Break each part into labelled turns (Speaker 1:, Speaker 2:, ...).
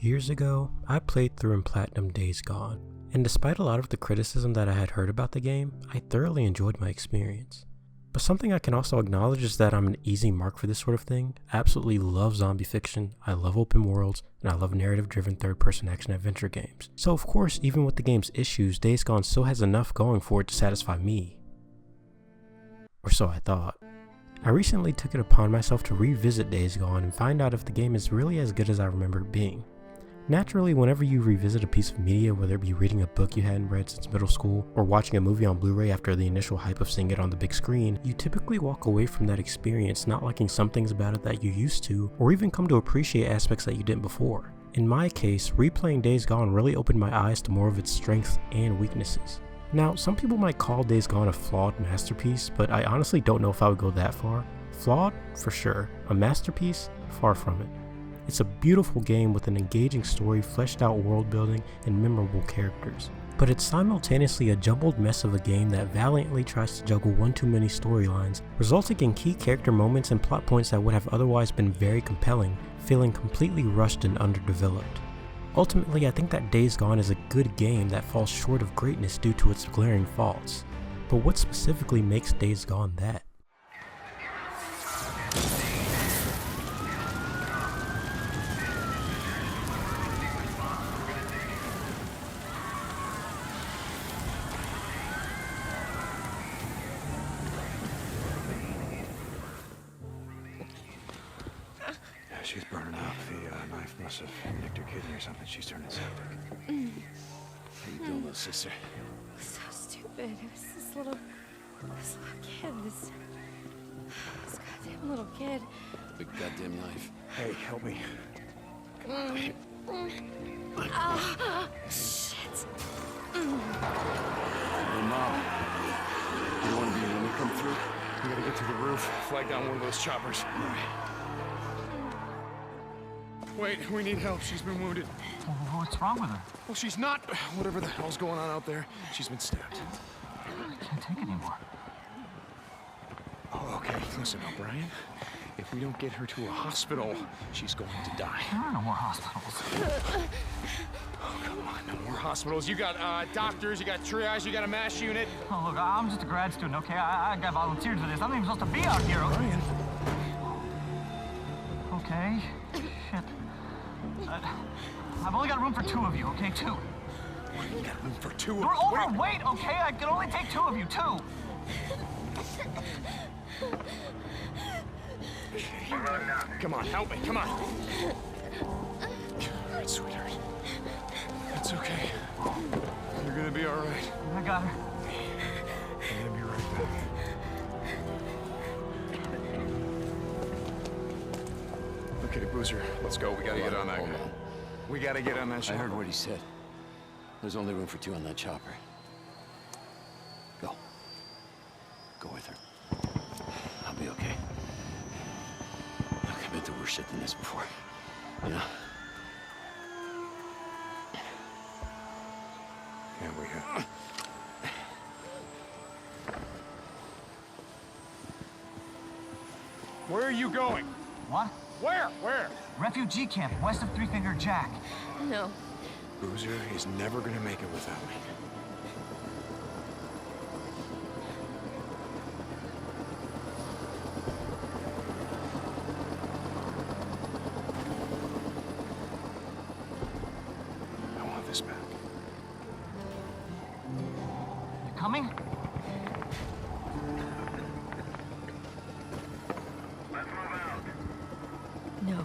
Speaker 1: Years ago, I played through and platinumed Days Gone, and despite a lot of the criticism that I had heard about the game, I thoroughly enjoyed my experience. But something I can also acknowledge is that I'm an easy mark for this sort of thing. I absolutely love zombie fiction, I love open worlds, and I love narrative-driven third-person action-adventure games. So of course, even with the game's issues, Days Gone still has enough going for it to satisfy me. Or so I thought. I recently took it upon myself to revisit Days Gone and find out if the game is really as good as I remember it being. Naturally, whenever you revisit a piece of media, whether it be reading a book you hadn't read since middle school, or watching a movie on Blu-ray after the initial hype of seeing it on the big screen, you typically walk away from that experience not liking some things about it that you used to, or even come to appreciate aspects that you didn't before. In my case, replaying Days Gone really opened my eyes to more of its strengths and weaknesses. Now, some people might call Days Gone a flawed masterpiece, but I honestly don't know if I would go that far. Flawed? For sure. A masterpiece? Far from it. It's a beautiful game with an engaging story, fleshed out world building, and memorable characters. But it's simultaneously a jumbled mess of a game that valiantly tries to juggle one too many storylines, resulting in key character moments and plot points that would have otherwise been very compelling, feeling completely rushed and underdeveloped. Ultimately, I think that Days Gone is a good game that falls short of greatness due to its glaring faults. But what specifically makes Days Gone that?
Speaker 2: She's burning up. The knife must have nicked her kidney or something. She's turning septic. How you doing, little sister?
Speaker 3: So stupid. It was this little kid. This goddamn little kid.
Speaker 4: Big goddamn knife.
Speaker 2: Hey, help me.
Speaker 3: Oh, shit.
Speaker 4: Hey, Mom. You don't want to be when we come through?
Speaker 2: We gotta get to the roof. Flag down one of those choppers.
Speaker 4: All right.
Speaker 2: Wait, we need help. She's been wounded.
Speaker 5: Well, what's wrong with her?
Speaker 2: Well, she's not. Whatever the hell's going on out there, she's been stabbed.
Speaker 5: I can't take it anymore.
Speaker 2: Oh, okay. Listen, O'Brien. If we don't get her to a hospital, she's going to die.
Speaker 5: There are no more hospitals.
Speaker 2: Oh, come on. No more hospitals. You got doctors, you got triage, you got a MASH unit.
Speaker 5: Oh, look, I'm just a grad student, okay? I got volunteered for this. I'm not even supposed to be out here.
Speaker 2: Brian.
Speaker 5: Okay. Shit. I've only got room for 2 of you, okay? 2.
Speaker 2: You got room for 2 of
Speaker 5: You're
Speaker 2: us.
Speaker 5: overweight, okay? I can only take 2 of you, 2.
Speaker 2: Come on, help me. Come on. All right, sweetheart. It's okay. You're gonna be all right.
Speaker 5: I got her.
Speaker 2: I'm gonna be right back. Okay, Boozer, let's go. We gotta get on that.
Speaker 4: Hold on.
Speaker 2: We gotta get on that
Speaker 4: I
Speaker 2: ship.
Speaker 4: heard what he said. There's only room for 2 on that chopper. Go. Go with her. I'll be okay. Look, I've been through worse shit than this before. You know?
Speaker 2: Yeah, we have. Where are you going?
Speaker 5: What?
Speaker 2: Where? Where?
Speaker 5: Refugee camp, west of Three Finger Jack.
Speaker 3: No.
Speaker 2: Boozer is never gonna make it without me. I want this back.
Speaker 5: You coming?
Speaker 3: No.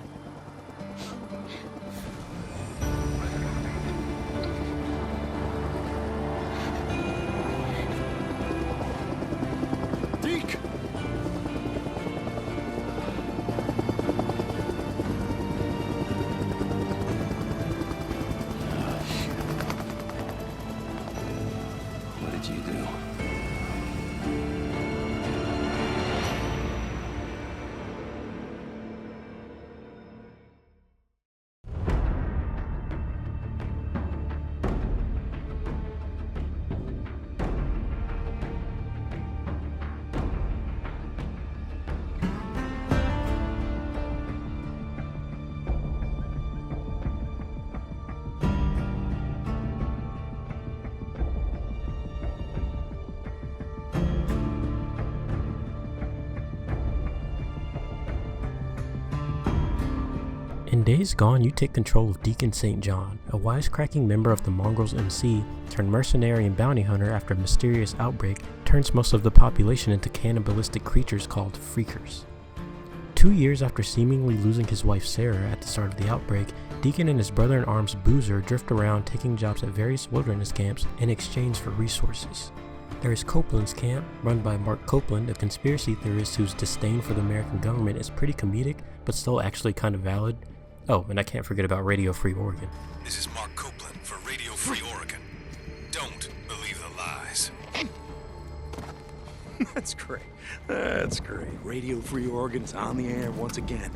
Speaker 1: In Days Gone, you take control of Deacon St. John, a wisecracking member of the Mongrels MC turned mercenary and bounty hunter after a mysterious outbreak turns most of the population into cannibalistic creatures called Freakers. 2 years after seemingly losing his wife Sarah at the start of the outbreak, Deacon and his brother-in-arms Boozer drift around taking jobs at various wilderness camps in exchange for resources. There is Copeland's camp, run by Mark Copeland, a conspiracy theorist whose disdain for the American government is pretty comedic, but still actually kind of valid. Oh, and I can't forget about Radio Free Oregon.
Speaker 6: This is Mark Copeland for Radio Free Oregon. Don't believe the lies.
Speaker 2: That's great. That's great. Radio Free Oregon's on the air once again.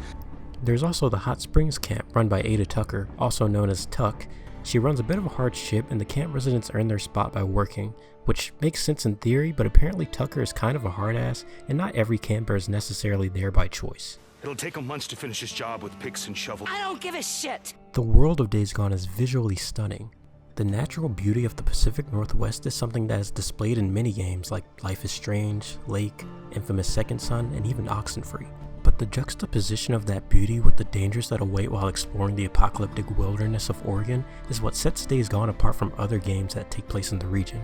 Speaker 1: There's also the Hot Springs camp, run by Ada Tucker, also known as Tuck. She runs a bit of a hardship, and the camp residents earn their spot by working, which makes sense in theory, but apparently Tucker is kind of a hard ass, and not every camper is necessarily there by choice.
Speaker 6: It'll take him months to finish his job with picks and shovels.
Speaker 3: I don't give a shit.
Speaker 1: The world of Days Gone is visually stunning. The natural beauty of the Pacific Northwest is something that is displayed in many games like Life is Strange, Lake, Infamous Second Son, and even Oxenfree. But the juxtaposition of that beauty with the dangers that await while exploring the apocalyptic wilderness of Oregon is what sets Days Gone apart from other games that take place in the region,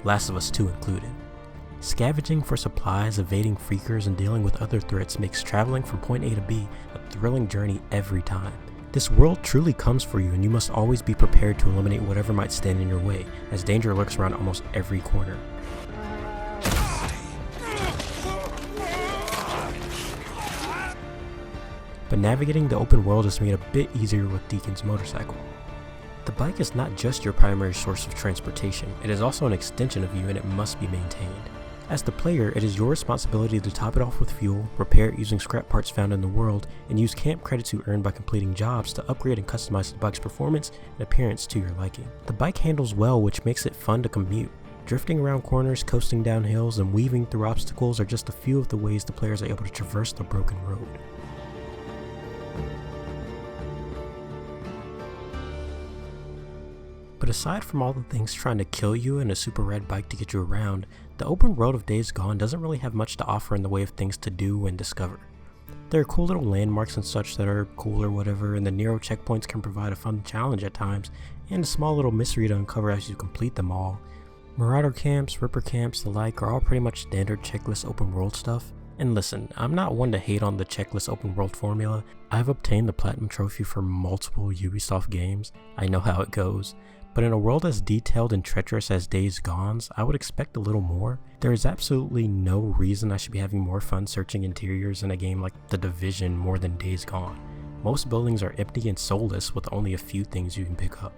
Speaker 1: Last of Us 2 included. Scavenging for supplies, evading freakers, and dealing with other threats makes traveling from point A to B a thrilling journey every time. This world truly comes for you, and you must always be prepared to eliminate whatever might stand in your way, as danger lurks around almost every corner. But navigating the open world is made a bit easier with Deacon's motorcycle. The bike is not just your primary source of transportation, it is also an extension of you, and it must be maintained. As the player, it is your responsibility to top it off with fuel, repair it using scrap parts found in the world, and use camp credits you earn by completing jobs to upgrade and customize the bike's performance and appearance to your liking. The bike handles well, which makes it fun to commute. Drifting around corners, coasting down hills, and weaving through obstacles are just a few of the ways the players are able to traverse the broken road. But aside from all the things trying to kill you and a super rad bike to get you around, the open world of Days Gone doesn't really have much to offer in the way of things to do and discover. There are cool little landmarks and such that are cool or whatever, and the Nero checkpoints can provide a fun challenge at times, and a small little mystery to uncover as you complete them all. Marauder camps, Ripper camps, the like are all pretty much standard checklist open world stuff. And listen, I'm not one to hate on the checklist open world formula. I've obtained the Platinum Trophy for multiple Ubisoft games. I know how it goes. But in a world as detailed and treacherous as Days Gone's, I would expect a little more. There is absolutely no reason I should be having more fun searching interiors in a game like The Division more than Days Gone. Most buildings are empty and soulless with only a few things you can pick up.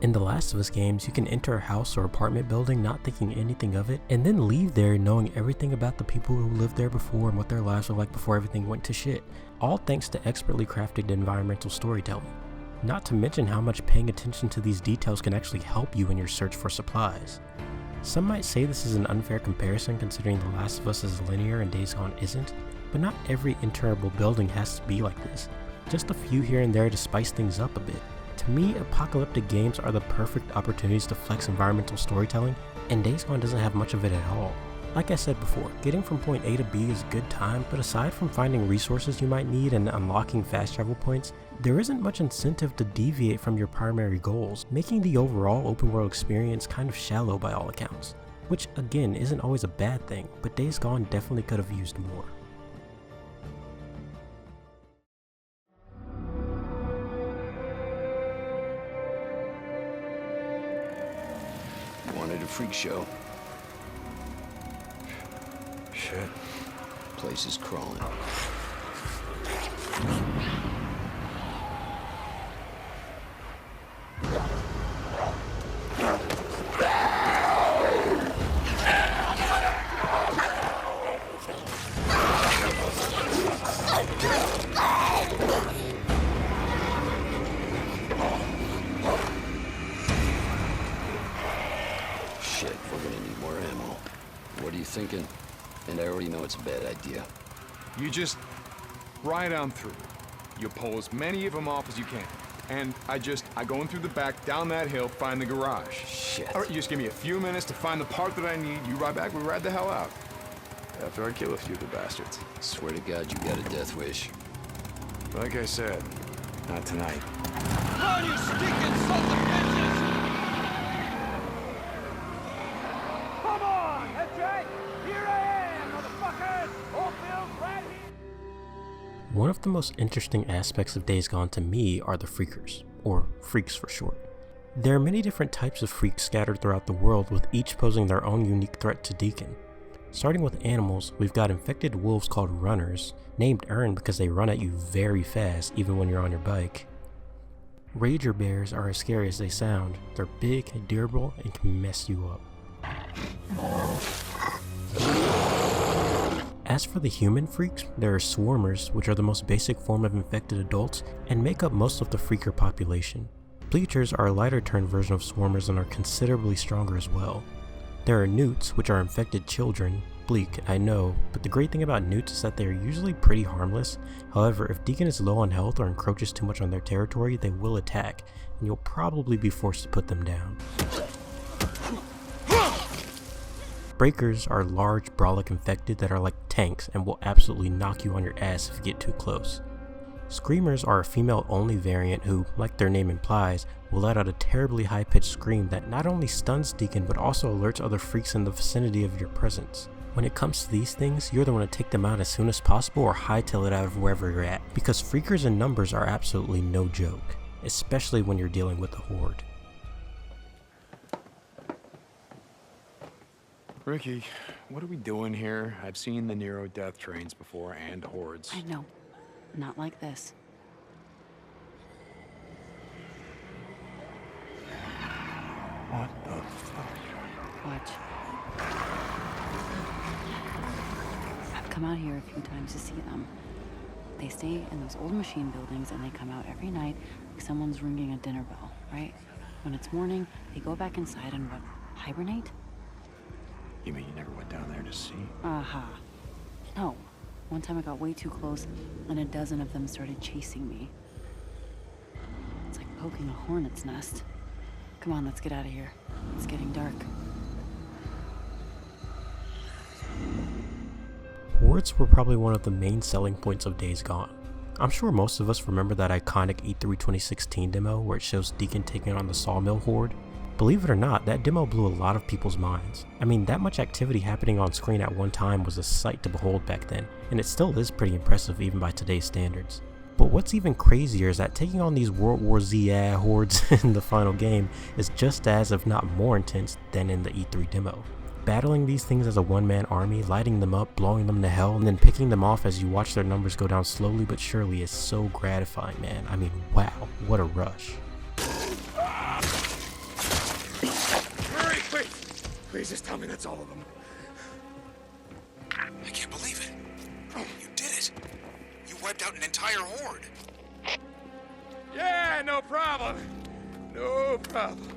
Speaker 1: In the Last of Us games, you can enter a house or apartment building not thinking anything of it, and then leave there knowing everything about the people who lived there before and what their lives were like before everything went to shit, all thanks to expertly crafted environmental storytelling. Not to mention how much paying attention to these details can actually help you in your search for supplies. Some might say this is an unfair comparison considering The Last of Us is linear and Days Gone isn't, but not every enterable building has to be like this. Just a few here and there to spice things up a bit. To me, apocalyptic games are the perfect opportunities to flex environmental storytelling, and Days Gone doesn't have much of it at all. Like I said before, getting from point A to B is a good time, but aside from finding resources you might need and unlocking fast travel points, there isn't much incentive to deviate from your primary goals, making the overall open world experience kind of shallow by all accounts. Which again isn't always a bad thing, but Days Gone definitely could have used more.
Speaker 4: Wanted a freak show.
Speaker 2: Shit.
Speaker 4: Place is crawling. Shit, we're gonna need more ammo. What are you thinking? And I already know it's a bad idea.
Speaker 7: You just ride on through. You pull as many of them off as you can. And I go in through the back, down that hill, find the garage.
Speaker 4: Shit.
Speaker 7: All right, you just give me a few minutes to find the part that I need. You ride back, we ride the hell out.
Speaker 2: After I kill a few of the bastards.
Speaker 4: Swear to God, you got a death wish.
Speaker 2: Like I said,
Speaker 7: Not tonight.
Speaker 4: Run, you stinking sons of bitches!
Speaker 5: Come on! That's right! Here I am, motherfuckers! Oakville's right here!
Speaker 1: One of the most interesting aspects of Days Gone to me are the Freakers, or Freaks for short. There are many different types of freaks scattered throughout the world, with each posing their own unique threat to Deacon. Starting with animals, we've got infected wolves called runners, named Ern because they run at you very fast even when you're on your bike. Rager bears are as scary as they sound. They're big and durable and can mess you up. As for the human freaks, there are swarmers, which are the most basic form of infected adults and make up most of the freaker population. Bleachers are a lighter turned version of swarmers and are considerably stronger as well. There are newts, which are infected children. Bleak, I know, but the great thing about newts is that they are usually pretty harmless. However, if Deacon is low on health or encroaches too much on their territory, they will attack, and you'll probably be forced to put them down. Breakers are large, brolic infected that are like tanks and will absolutely knock you on your ass if you get too close. Screamers are a female-only variant who, like their name implies, will let out a terribly high-pitched scream that not only stuns Deacon but also alerts other freaks in the vicinity of your presence. When it comes to these things, you're the one to take them out as soon as possible or hightail it out of wherever you're at, because freakers in numbers are absolutely no joke, especially when you're dealing with the Horde.
Speaker 7: Ricky, what are we doing here? I've seen the Nero death trains before and hordes.
Speaker 8: I know. Not like this.
Speaker 2: What the fuck?
Speaker 8: Watch. I've come out here a few times to see them. They stay in those old machine buildings and they come out every night like someone's ringing a dinner bell, right? When it's morning, they go back inside and what, hibernate?
Speaker 2: You mean you never went down there to see?
Speaker 8: Aha. No. One time I got way too close and a dozen of them started chasing me. It's like poking a hornet's nest. Come on, let's get out of here. It's getting dark.
Speaker 1: Hordes were probably one of the main selling points of Days Gone. I'm sure most of us remember that iconic E3 2016 demo where it shows Deacon taking on the Sawmill Horde. Believe it or not, that demo blew a lot of people's minds. I mean, that much activity happening on screen at one time was a sight to behold back then, and it still is pretty impressive even by today's standards. But what's even crazier is that taking on these World War Z hordes in the final game is just as, if not more intense than in the E3 demo. Battling these things as a one-man army, lighting them up, blowing them to hell, and then picking them off as you watch their numbers go down slowly but surely is so gratifying, man. I mean, wow, what a rush.
Speaker 7: Hurry, please just tell me that's all of them.
Speaker 6: I can't believe it. You did it. You wiped out an entire horde.
Speaker 7: Yeah, no problem. No problem.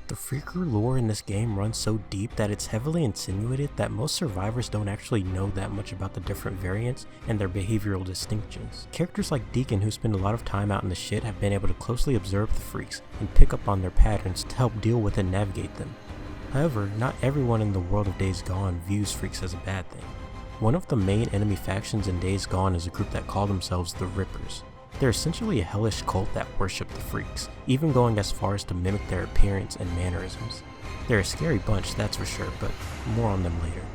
Speaker 1: The Freaker lore in this game runs so deep that it's heavily insinuated that most survivors don't actually know that much about the different variants and their behavioral distinctions. Characters like Deacon, who spend a lot of time out in the shit, have been able to closely observe the freaks and pick up on their patterns to help deal with and navigate them. However, not everyone in the world of Days Gone views freaks as a bad thing. One of the main enemy factions in Days Gone is a group that call themselves the Rippers. They're essentially a hellish cult that worship the freaks, even going as far as to mimic their appearance and mannerisms. They're a scary bunch, that's for sure, but more on them later.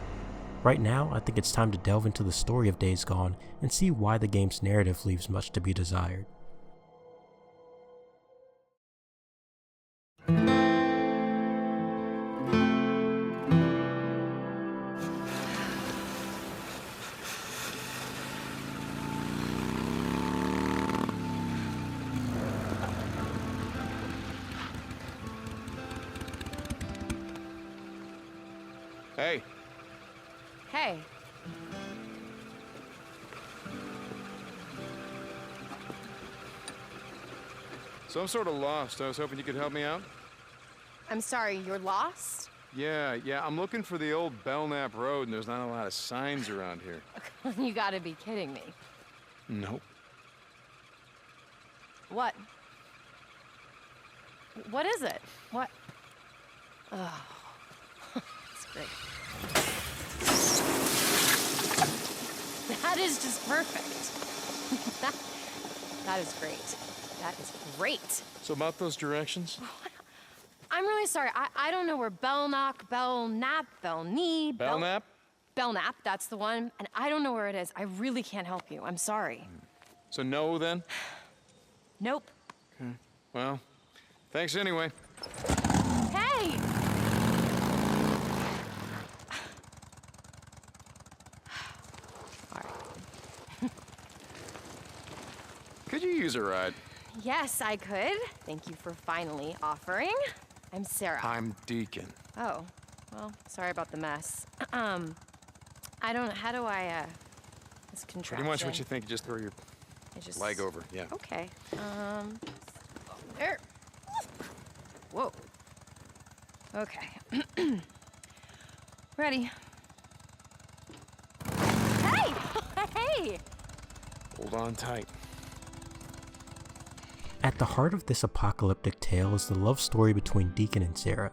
Speaker 1: Right now, I think it's time to delve into the story of Days Gone and see why the game's narrative leaves much to be desired.
Speaker 7: Hey,
Speaker 3: Hey,
Speaker 7: so I'm sort of lost. I was hoping you could help me out.
Speaker 3: I'm sorry, you're lost?
Speaker 7: Yeah, I'm looking for the old Belknap Road, and there's not a lot of signs around here.
Speaker 3: You gotta be kidding me.
Speaker 7: Nope.
Speaker 3: What? What is it? What? Oh, that's great. That is just perfect. That is great. That is great.
Speaker 7: So about those directions?
Speaker 3: I'm really sorry. I don't know where Belknap, Belknap, that's the one. And I don't know where it is. I really can't help you. I'm sorry.
Speaker 7: So no, then?
Speaker 3: Nope.
Speaker 7: Okay. Well, thanks anyway.
Speaker 3: Hey! All right.
Speaker 7: Could you use a ride?
Speaker 3: Yes, I could. Thank you for finally offering. I'm Sarah.
Speaker 7: I'm Deacon.
Speaker 3: Oh, well, sorry about the mess. I don't, how do I, this contraption.
Speaker 7: Pretty much what you think, just throw your leg over, yeah.
Speaker 3: Okay, there. Whoa. Okay. Ready. Hey! Hey!
Speaker 7: Hold on tight.
Speaker 1: At the heart of this apocalyptic tale is the love story between Deacon and Sarah.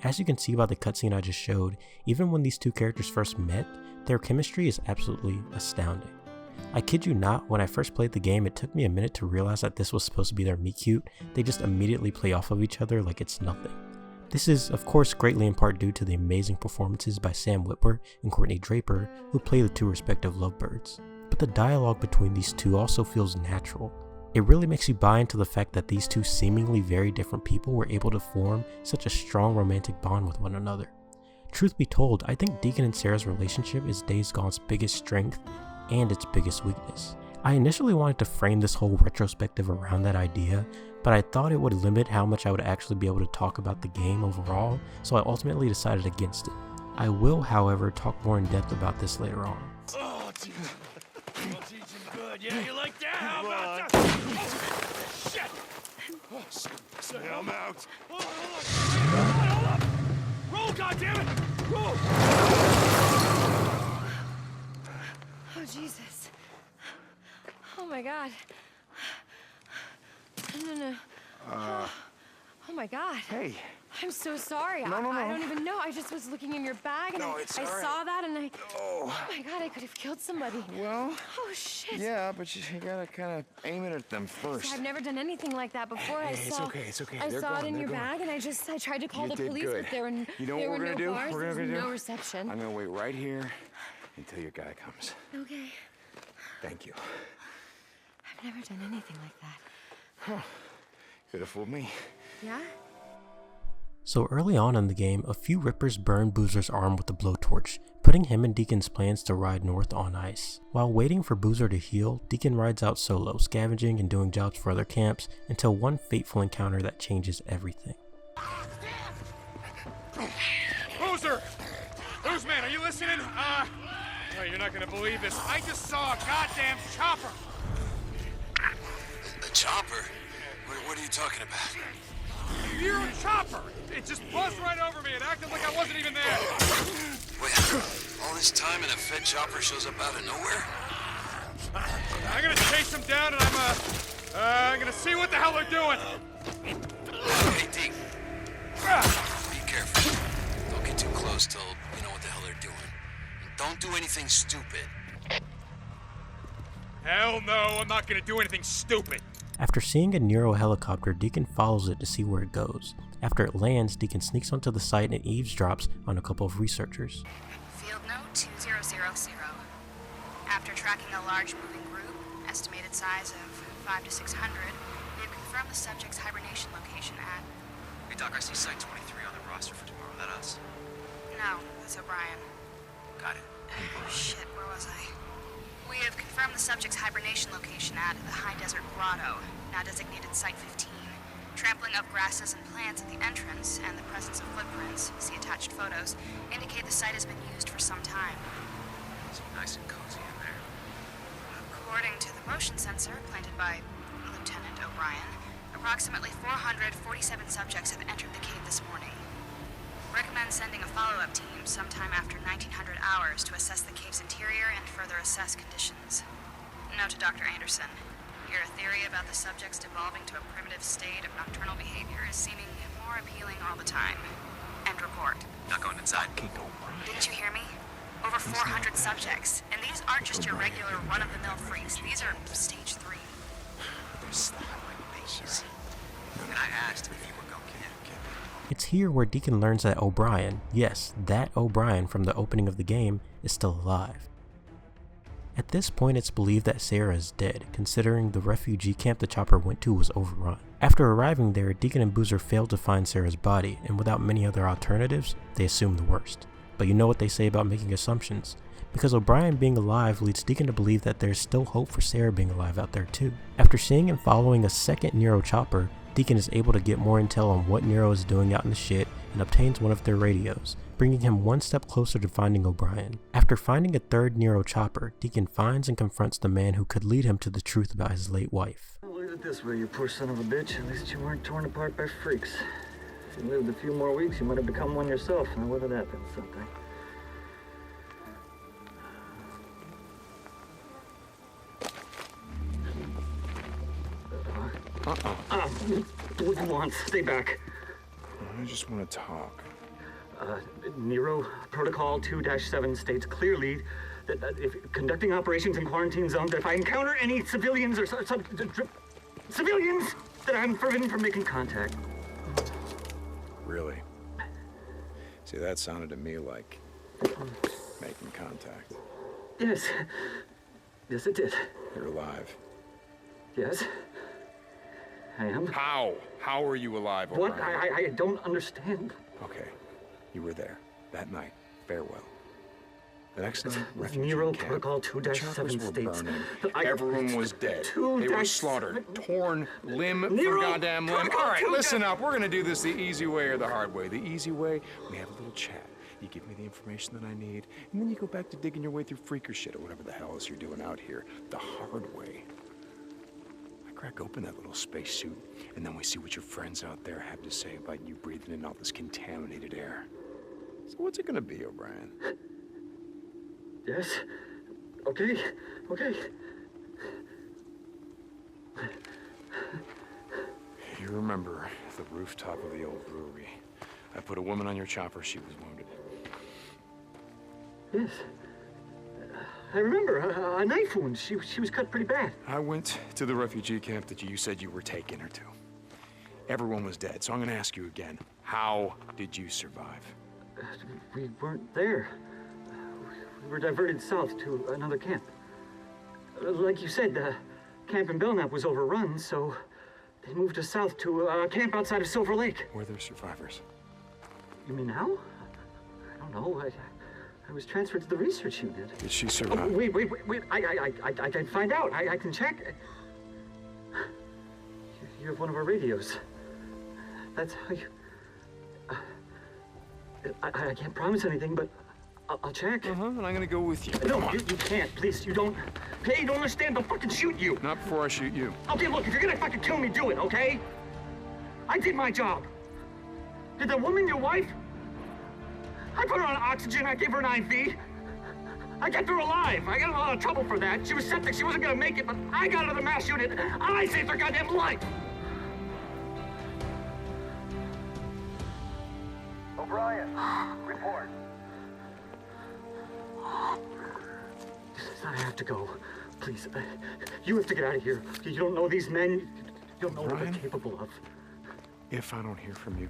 Speaker 1: As you can see by the cutscene I just showed, even when these two characters first met, their chemistry is absolutely astounding. I kid you not, when I first played the game, it took me a minute to realize that this was supposed to be their meet-cute. They just immediately play off of each other like it's nothing. This is, of course, greatly in part due to the amazing performances by Sam Witwer and Courtney Draper, who play the two respective lovebirds. But the dialogue between these two also feels natural. It really makes you buy into the fact that these two seemingly very different people were able to form such a strong romantic bond with one another. Truth be told, I think Deacon and Sarah's relationship is Days Gone's biggest strength and its biggest weakness. I initially wanted to frame this whole retrospective around that idea, but I thought it would limit how much I would actually be able to talk about the game overall, so I ultimately decided against it. I will, however, talk more in depth about this later on.
Speaker 6: Oh, teach him. Well, teach him good. Yeah, you like that? How about that? Oh, shit! So I'm out. Hold up! Roll, goddammit! Roll!
Speaker 3: Oh, Jesus. Oh, my God. No. Oh, my God.
Speaker 2: Hey.
Speaker 3: I'm so sorry.
Speaker 2: No.
Speaker 3: I don't even know. I just was looking in your bag and I saw that and I... Oh, my God, I could have killed somebody.
Speaker 2: Well...
Speaker 3: Oh, shit.
Speaker 2: Yeah, but you gotta kind of aim it at them first.
Speaker 3: I've never done anything like that before.
Speaker 2: Hey, it's okay.
Speaker 3: I saw it in your bag and I tried to call the police,
Speaker 2: good.
Speaker 3: but there were no bars, there was no reception.
Speaker 2: I'm gonna wait right here until your guy comes.
Speaker 3: Okay.
Speaker 2: Thank you.
Speaker 3: I've never done anything like that.
Speaker 2: Huh. Could have fooled me.
Speaker 3: Yeah?
Speaker 1: So early on in the game, a few rippers burn Boozer's arm with a blowtorch, putting him and Deacon's plans to ride north on ice. While waiting for Boozer to heal, Deacon rides out solo, scavenging and doing jobs for other camps, until one fateful encounter that changes everything.
Speaker 7: Boozer! Boozman, are you listening? Oh, you're not gonna believe this. I just saw a goddamn chopper!
Speaker 4: A chopper? What are you talking about?
Speaker 7: You're a chopper! It just buzzed right over me and acted like I wasn't even there!
Speaker 4: Wait, all this time and a fed chopper shows up out of nowhere?
Speaker 7: I'm gonna chase them down and I'm gonna see what the hell they're doing!
Speaker 4: Hey, Deke. Be careful. Don't get too close till you know what the hell they're doing. And don't do anything stupid.
Speaker 7: Hell no, I'm not gonna do anything stupid!
Speaker 1: After seeing a Nero helicopter, Deacon follows it to see where it goes. After it lands, Deacon sneaks onto the site and eavesdrops on a couple of researchers.
Speaker 9: Field note 2000. After tracking a large moving group, estimated size of 500 to 600, we have confirmed the subject's hibernation location at...
Speaker 10: Hey Doc, I see Site 23 on the roster for tomorrow. That us?
Speaker 9: No, that's O'Brien.
Speaker 10: Got it.
Speaker 9: Oh, shit, where was I? We have confirmed the subject's hibernation location at the High Desert Grotto, now designated Site 15. Trampling of grasses and plants at the entrance and the presence of footprints, see attached photos, indicate the site has been used for some time.
Speaker 10: It's nice and cozy in there.
Speaker 9: According to the motion sensor planted by Lieutenant O'Brien, approximately 447 subjects have entered the cave this morning. Recommend sending a follow-up team sometime after 1900 hours to assess the cave's interior and further assess conditions. Note to Dr. Anderson. Your theory about the subjects devolving to a primitive state of nocturnal behavior is seeming more appealing all the time. End report.
Speaker 10: Not going inside.
Speaker 9: Didn't you hear me? Over 400 subjects. And these aren't just your regular run-of-the-mill freaks. These are stage 3.
Speaker 10: Slap my face. And I asked if you were going.
Speaker 1: It's here where Deacon learns that O'Brien, yes, that O'Brien from the opening of the game, is still alive. At this point, it's believed that Sarah is dead, considering the refugee camp the chopper went to was overrun. After arriving there, Deacon and Boozer failed to find Sarah's body, and without many other alternatives, they assume the worst. But you know what they say about making assumptions. Because O'Brien being alive leads Deacon to believe that there's still hope for Sarah being alive out there too. After seeing and following a second Nero chopper, Deacon is able to get more intel on what Nero is doing out in the shit and obtains one of their radios, bringing him one step closer to finding O'Brien. After finding a third Nero chopper, Deacon finds and confronts the man who could lead him to the truth about his late wife.
Speaker 11: I'll leave it this way, you poor son of a bitch. At least you weren't torn apart by freaks. If you lived a few more weeks, you might have become one yourself. Now, what had happened? Something. What do you want? Stay back.
Speaker 7: I just want to talk.
Speaker 11: Nero Protocol 2-7 states clearly that if conducting operations in quarantine zones, if I encounter any civilians or civilians, that I'm forbidden from making contact.
Speaker 2: Really? See, that sounded to me like making contact.
Speaker 11: Yes. Yes, it did.
Speaker 2: You're alive.
Speaker 11: Yes. I am.
Speaker 7: How? How are you alive,
Speaker 11: What?
Speaker 7: O'Brien?
Speaker 11: I don't understand.
Speaker 2: Okay. You were there. That night. Farewell. The next night,
Speaker 11: Nero
Speaker 2: camp.
Speaker 11: Protocol
Speaker 2: The choppers
Speaker 11: 2-7
Speaker 2: were
Speaker 11: states.
Speaker 2: burning.
Speaker 7: Everyone was dead. They were slaughtered. Torn limb
Speaker 11: Nero
Speaker 7: for goddamn limb.
Speaker 11: Protocol
Speaker 7: All right,
Speaker 11: 2-7.
Speaker 7: listen up. We're gonna do this the easy way or the hard way. The easy way, we have a little chat. You give me the information that I need, and then you go back to digging your way through freaker shit or whatever the hell else you're doing out here. The hard way. I crack open that little spacesuit, and then we see what your friends out there have to say about you breathing in all this contaminated air. So what's it gonna be, O'Brien?
Speaker 11: Yes. Okay. Okay.
Speaker 2: You remember the rooftop of the old brewery. I put a woman on your chopper. She was wounded.
Speaker 11: Yes. I remember a knife wound. She was cut pretty bad.
Speaker 2: I went to the refugee camp that you said you were taking her to. Everyone was dead, so I'm gonna ask you again. How did you survive?
Speaker 11: We weren't there. We were diverted south to another camp. Like you said, camp in Belknap was overrun, so they moved us south to a camp outside of Silver Lake.
Speaker 2: Were there survivors?
Speaker 11: You mean now? I don't know. I was transferred to the research unit.
Speaker 2: Did she survive?
Speaker 11: Wait. I can find out. I can check. You have one of our radios. That's how you... I can't promise anything, but I'll check.
Speaker 7: And I'm gonna go with you.
Speaker 11: No, you can't. Please, you don't... Hey, you don't understand. I'll fucking shoot you.
Speaker 7: Not before I shoot you.
Speaker 11: Okay, look, if you're gonna fucking kill me, do it, okay? I did my job. Did the woman, your wife? I put her on oxygen. I gave her an IV. I kept her alive. I got in a lot of trouble for that. She was septic. She wasn't gonna make it, but I got her to the mass unit. I saved her goddamn life.
Speaker 6: O'Brien, report.
Speaker 11: I have to go. Please, you have to get out of here. You don't know these men. You don't know what they're capable of.
Speaker 2: If I don't hear from you,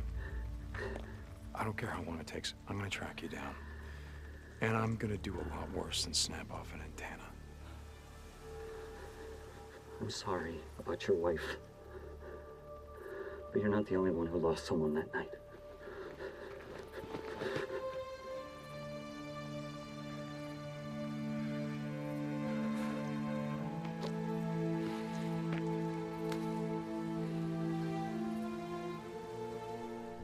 Speaker 2: I don't care how long it takes. I'm gonna track you down. And I'm gonna do a lot worse than snap off an antenna.
Speaker 11: I'm sorry about your wife. But you're not the only one who lost someone that night.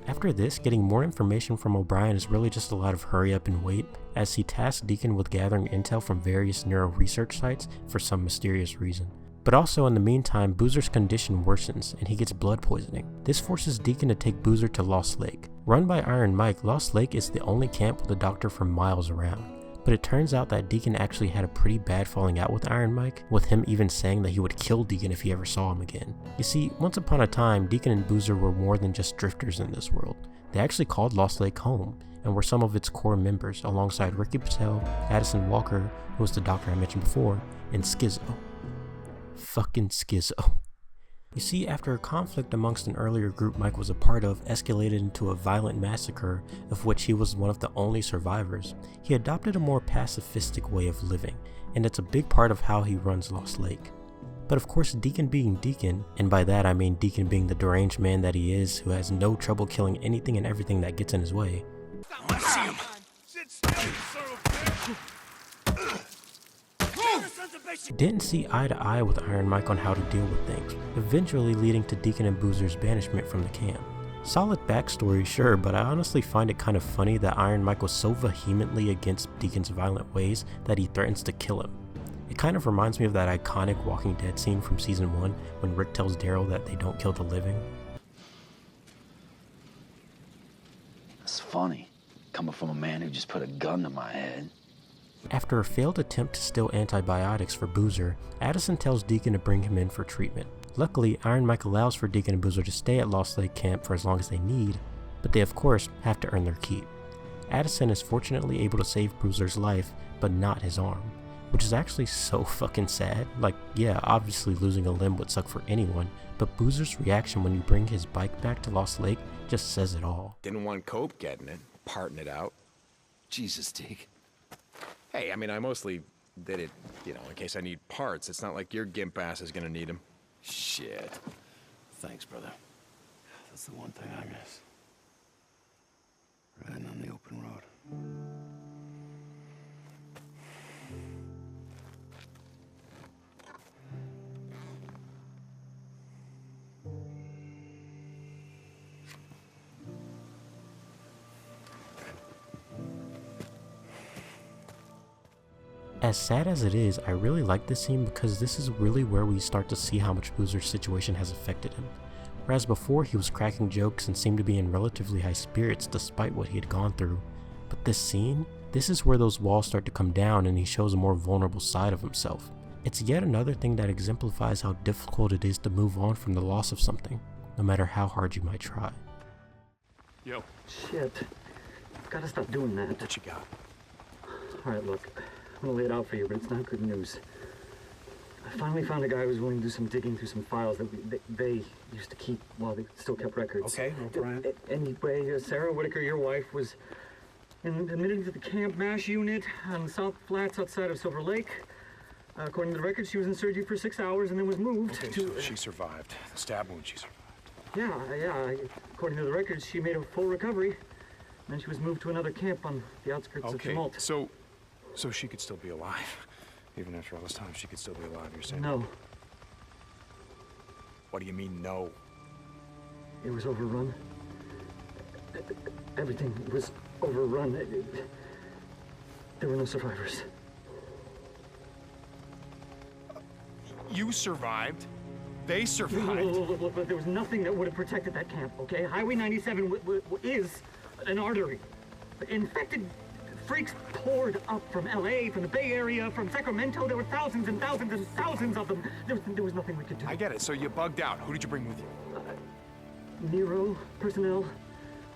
Speaker 1: After this, getting more information from O'Brien is really just a lot of hurry up and wait, as he tasks Deacon with gathering intel from various neuro research sites for some mysterious reason. But also in the meantime, Boozer's condition worsens and he gets blood poisoning. This forces Deacon to take Boozer to Lost Lake. Run by Iron Mike, Lost Lake is the only camp with a doctor for miles around. But it turns out that Deacon actually had a pretty bad falling out with Iron Mike, with him even saying that he would kill Deacon if he ever saw him again. You see, once upon a time, Deacon and Boozer were more than just drifters in this world. They actually called Lost Lake home, and were some of its core members, alongside Ricky Patel, Addison Walker, who was the doctor I mentioned before, and Schizo. Fucking Schizo. You see, after a conflict amongst an earlier group Mike was a part of escalated into a violent massacre of which he was one of the only survivors, he adopted a more pacifistic way of living, and it's a big part of how he runs Lost Lake. But of course, Deacon being Deacon, and by that I mean Deacon being the deranged man that he is who has no trouble killing anything and everything that gets in his way,
Speaker 6: I see him. Sit still, you
Speaker 1: didn't see eye to eye with Iron Mike on how to deal with things, eventually leading to Deacon and Boozer's banishment from the camp. Solid backstory, sure, but I honestly find it kind of funny that Iron Mike was so vehemently against Deacon's violent ways that he threatens to kill him. It kind of reminds me of that iconic Walking Dead scene from season 1 when Rick tells Daryl that they don't kill the living.
Speaker 4: It's funny, coming from a man who just put a gun to my head.
Speaker 1: After a failed attempt to steal antibiotics for Boozer, Addison tells Deacon to bring him in for treatment. Luckily, Iron Mike allows for Deacon and Boozer to stay at Lost Lake Camp for as long as they need, but they of course have to earn their keep. Addison is fortunately able to save Boozer's life, but not his arm, which is actually so fucking sad. Like, yeah, obviously losing a limb would suck for anyone, but Boozer's reaction when you bring his bike back to Lost Lake just says it all.
Speaker 7: Didn't want Cope getting it, parting it out.
Speaker 4: Jesus, Deke.
Speaker 7: Hey, I mean, I mostly did it, you know, in case I need parts. It's not like your gimp ass is gonna need them.
Speaker 4: Shit. Thanks, brother. That's the one thing I miss. Riding on the open road.
Speaker 1: As sad as it is, I really like this scene because this is really where we start to see how much Boozer's situation has affected him. Whereas before he was cracking jokes and seemed to be in relatively high spirits despite what he had gone through. But this scene, this is where those walls start to come down and he shows a more vulnerable side of himself. It's yet another thing that exemplifies how difficult it is to move on from the loss of something, no matter how hard you might try.
Speaker 7: Yo.
Speaker 11: Shit. Gotta stop doing that.
Speaker 7: What you got?
Speaker 11: Alright, look. I'm gonna lay it out for you, but it's not good news. I finally found a guy who was willing to do some digging through some files that they used to keep while they still kept records.
Speaker 7: Okay, O'Brien.
Speaker 11: Anyway, Sarah Whitaker, your wife, was admitted to the Camp MASH unit on the South Flats outside of Silver Lake. According to the records, she was in surgery for 6 hours and then was moved to...
Speaker 7: So she survived. The stab wound, she survived.
Speaker 11: Yeah. According to the records, she made a full recovery. Then she was moved to another camp on the outskirts of Tumult.
Speaker 7: So she could still be alive. Even after all this time, she could still be alive, you're saying?
Speaker 11: No.
Speaker 7: What do you mean, no?
Speaker 11: It was overrun. Everything was overrun. There were no survivors.
Speaker 7: You survived? They survived?
Speaker 11: Look, there was nothing that would have protected that camp, okay? Highway 97 is an artery. Infected freaks poured up from LA, from the Bay Area, from Sacramento. There were thousands and thousands and thousands of them. There was nothing we could do.
Speaker 7: I get it. So you bugged out. Who did you bring with you?
Speaker 11: Nero personnel,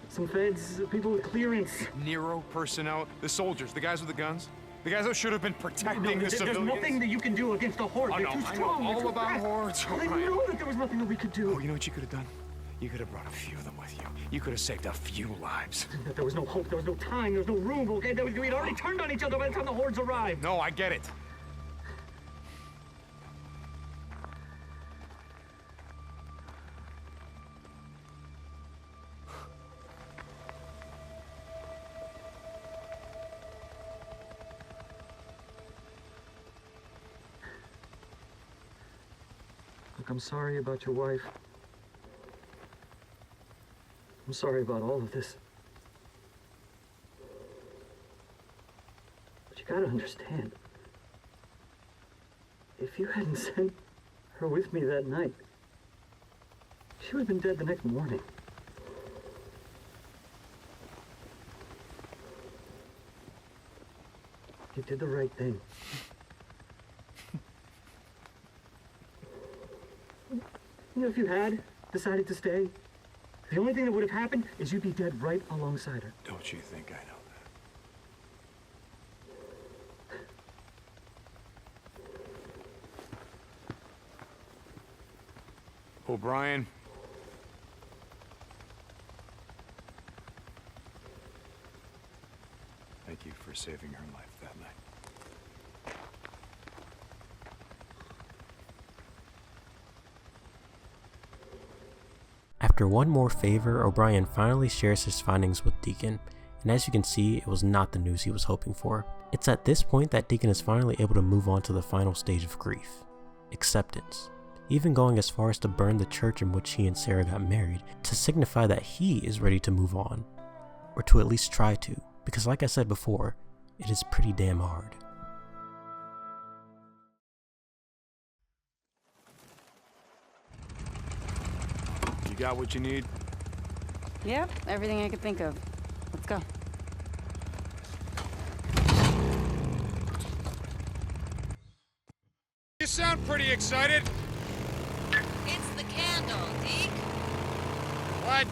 Speaker 11: some feds, people with clearance.
Speaker 7: Nero personnel? The soldiers, the guys with the guns? The guys that should have been protecting the civilians?
Speaker 11: There's nothing that you can do against a horde.
Speaker 7: Oh,
Speaker 11: They're
Speaker 7: no,
Speaker 11: too strong.
Speaker 7: I know all about hordes.
Speaker 11: I know that there was nothing that we could do.
Speaker 7: Oh, you know what you could have done? You could have brought a few of them with you. You could have saved a few lives.
Speaker 11: There was no hope, there was no time, there was no room, okay? We'd already turned on each other by the time the hordes arrived.
Speaker 7: No, I get it.
Speaker 11: Look, I'm sorry about your wife. I'm sorry about all of this. But you gotta understand, if you hadn't sent her with me that night, she would have been dead the next morning. You did the right thing. You know, if you had decided to stay, the only thing that would have happened is you'd be dead right alongside her.
Speaker 7: Don't you think I know that? O'Brien. Thank you for saving her life that night.
Speaker 1: After one more favor, O'Brien finally shares his findings with Deacon, and as you can see, it was not the news he was hoping for. It's at this point that Deacon is finally able to move on to the final stage of grief: acceptance. Even going as far as to burn the church in which he and Sarah got married to signify that he is ready to move on, or to at least try to, because like I said before, it is pretty damn hard.
Speaker 7: You got what you need?
Speaker 8: Yep, everything I could think of. Let's go.
Speaker 7: You sound pretty excited.
Speaker 12: It's the candle, Deke.
Speaker 7: What?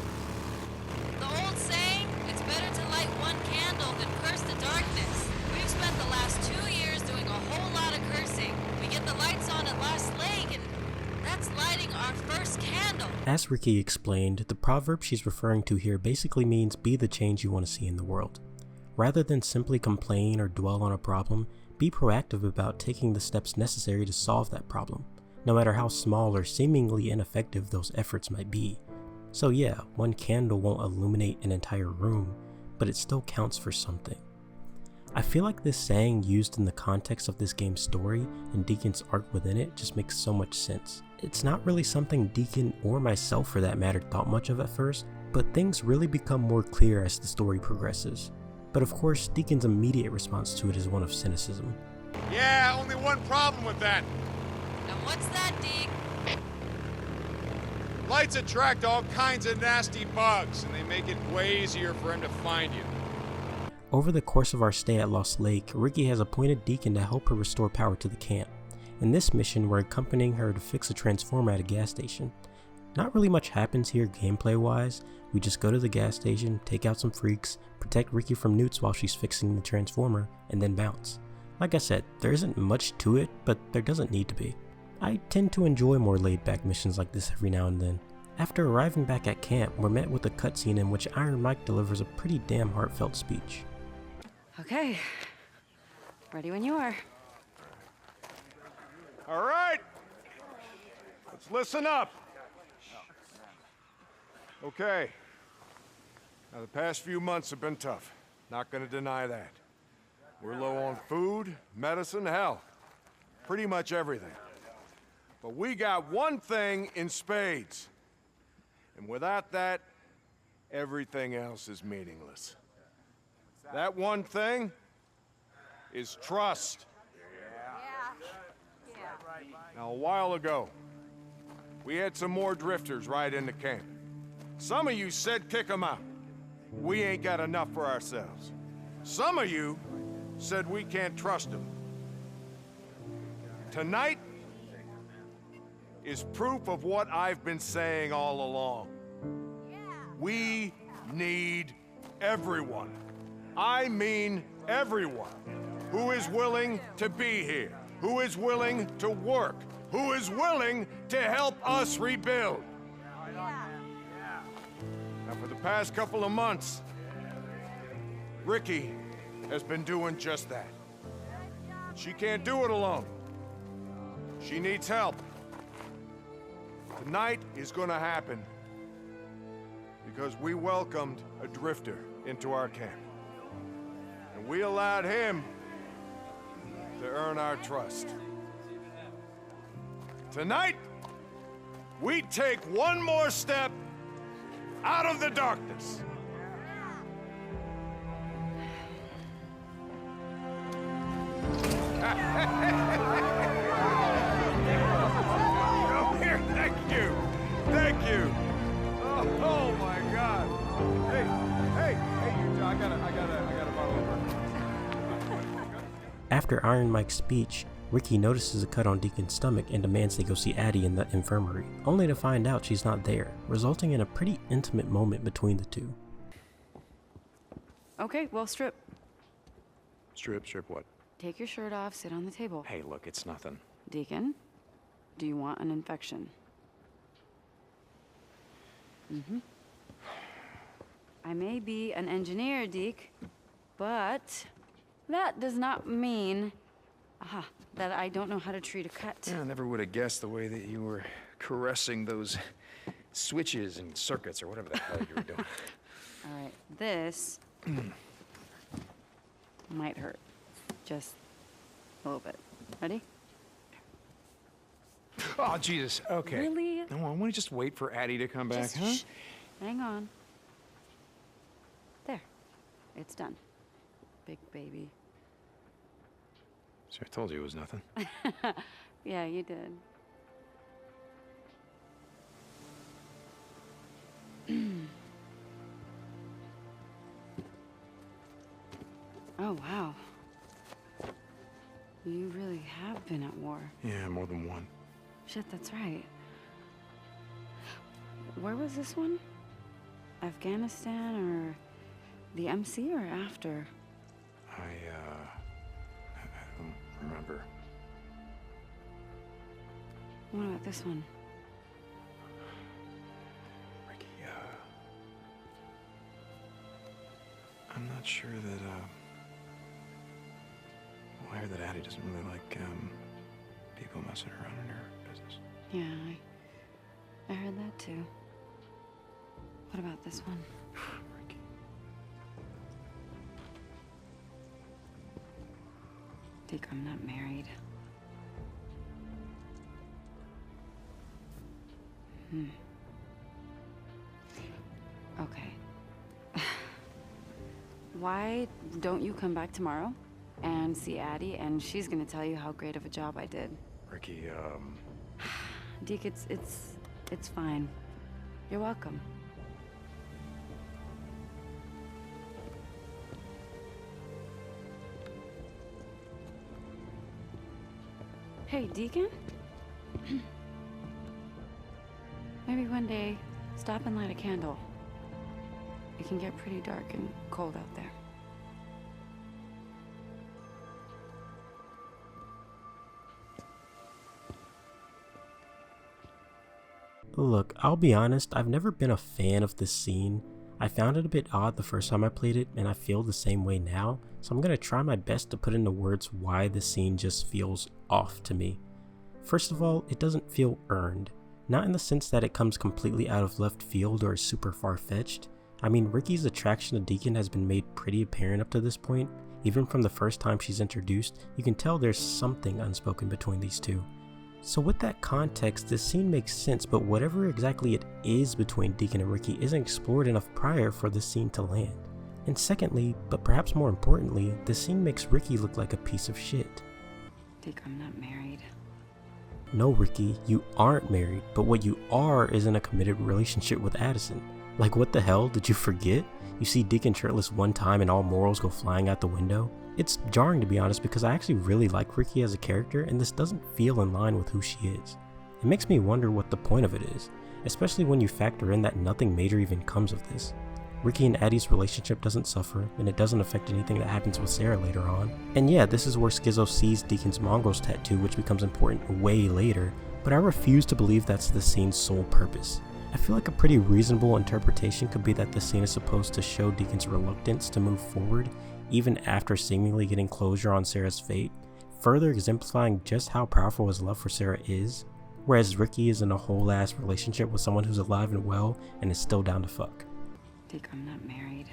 Speaker 12: The old saying, it's better to light one candle than curse the darkness. We've spent the last 2 years doing a whole lot of cursing. We get the lights on at Lost Lake, and that's lighting our first candle.
Speaker 1: As Ricky explained, the proverb she's referring to here basically means be the change you want to see in the world. Rather than simply complain or dwell on a problem, be proactive about taking the steps necessary to solve that problem, no matter how small or seemingly ineffective those efforts might be. So yeah, one candle won't illuminate an entire room, but it still counts for something. I feel like this saying used in the context of this game's story and Deacon's arc within it just makes so much sense. It's not really something Deacon, or myself for that matter, thought much of at first, but things really become more clear as the story progresses. But of course, Deacon's immediate response to it is one of cynicism.
Speaker 7: Yeah, only one problem with that.
Speaker 12: And what's that, Deke?
Speaker 7: Lights attract all kinds of nasty bugs, and they make it way easier for him to find you.
Speaker 1: Over the course of our stay at Lost Lake, Ricky has appointed Deacon to help her restore power to the camp. In this mission, we're accompanying her to fix a transformer at a gas station. Not really much happens here gameplay wise. We just go to the gas station, take out some freaks, protect Ricky from newts while she's fixing the transformer, and then bounce. Like I said, there isn't much to it, but there doesn't need to be. I tend to enjoy more laid back missions like this every now and then. After arriving back at camp, we're met with a cutscene in which Iron Mike delivers a pretty damn heartfelt speech.
Speaker 8: Okay. Ready when you are.
Speaker 6: All right. Let's listen up. Okay. Now, the past few months have been tough. Not gonna deny that. We're low on food, medicine, hell, pretty much everything. But we got one thing in spades. And without that, everything else is meaningless. That one thing is trust. Now, a while ago, we had some more drifters right into camp. Some of you said kick them out. We ain't got enough for ourselves. Some of you said we can't trust them. Tonight is proof of what I've been saying all along. We need everyone. I mean everyone who is willing to be here, who is willing to work, who is willing to help us rebuild. Now, for the past couple of months, Ricky has been doing just that. She can't do it alone. She needs help. Tonight is gonna happen because we welcomed a drifter into our camp. And we allowed him to earn our trust. Tonight, we take one more step out of the darkness. Come here, thank you. Thank you. Oh my God. Hey, you, I got a bottle of bourbon.
Speaker 1: After Iron Mike's speech, Ricky notices a cut on Deacon's stomach and demands they go see Addie in the infirmary, only to find out she's not there, resulting in a pretty intimate moment between the two.
Speaker 8: Okay, well, strip.
Speaker 7: Strip what?
Speaker 8: Take your shirt off, sit on the table.
Speaker 7: Hey, look, it's nothing.
Speaker 8: Deacon, do you want an infection? Mm-hmm. I may be an engineer, Deke, but that does not mean that I don't know how to treat a cut.
Speaker 7: Yeah, I never would have guessed the way that you were caressing those switches and circuits or whatever the hell you were doing.
Speaker 8: All right, this might hurt. Just a little bit. Ready?
Speaker 7: Oh, Jesus. Okay.
Speaker 8: Really?
Speaker 7: No, I want to just wait for Addie to come back,
Speaker 8: Just
Speaker 7: huh?
Speaker 8: shh. Hang on. There. It's done. Big baby.
Speaker 7: So I told you it was nothing.
Speaker 8: Yeah, you did. Oh, wow. You really have been at war.
Speaker 7: Yeah, more than one.
Speaker 8: Shit, that's right. Where was this one? Afghanistan or the MC or after?
Speaker 7: I don't remember.
Speaker 8: What about this one?
Speaker 7: Ricky, I'm not sure that, well, I heard that Addie doesn't really like, people messing around in her business.
Speaker 8: Yeah, I heard that too. What about this one?
Speaker 7: Ricky.
Speaker 8: Dick, I'm not married. Okay. Why don't you come back tomorrow and see Addie, and she's gonna tell you how great of a job I did.
Speaker 7: Ricky,
Speaker 8: Deke, it's fine. You're welcome. Hey, Deacon? Maybe one day, stop and light a candle. It can get pretty dark and cold out there.
Speaker 1: Look, I'll be honest, I've never been a fan of this scene. I found it a bit odd the first time I played it, and I feel the same way now, so I'm gonna try my best to put into words why this scene just feels off to me. First of all, it doesn't feel earned. Not in the sense that it comes completely out of left field or is super far-fetched. I mean, Ricky's attraction to Deacon has been made pretty apparent up to this point. Even from the first time she's introduced, you can tell there's something unspoken between these two. So with that context, this scene makes sense, but whatever exactly it is between Deacon and Ricky isn't explored enough prior for this scene to land. And secondly, but perhaps more importantly, the scene makes Ricky look like a piece of shit.
Speaker 8: Dick, I'm not married.
Speaker 1: No, Ricky, you aren't married, but what you are is in a committed relationship with Addison. Like, what the hell, did you forget? You see Deacon shirtless one time and all morals go flying out the window? It's jarring, to be honest, because I actually really like Ricky as a character, and this doesn't feel in line with who she is. It makes me wonder what the point of it is, especially when you factor in that nothing major even comes of this. Ricky and Addie's relationship doesn't suffer, and it doesn't affect anything that happens with Sarah later on. And yeah, this is where Schizo sees Deacon's mongrels tattoo, which becomes important way later, but I refuse to believe that's the scene's sole purpose. I feel like a pretty reasonable interpretation could be that the scene is supposed to show Deacon's reluctance to move forward, even after seemingly getting closure on Sarah's fate, further exemplifying just how powerful his love for Sarah is, whereas Ricky is in a whole ass relationship with someone who's alive and well and is still down to fuck.
Speaker 8: Dick, I'm not married.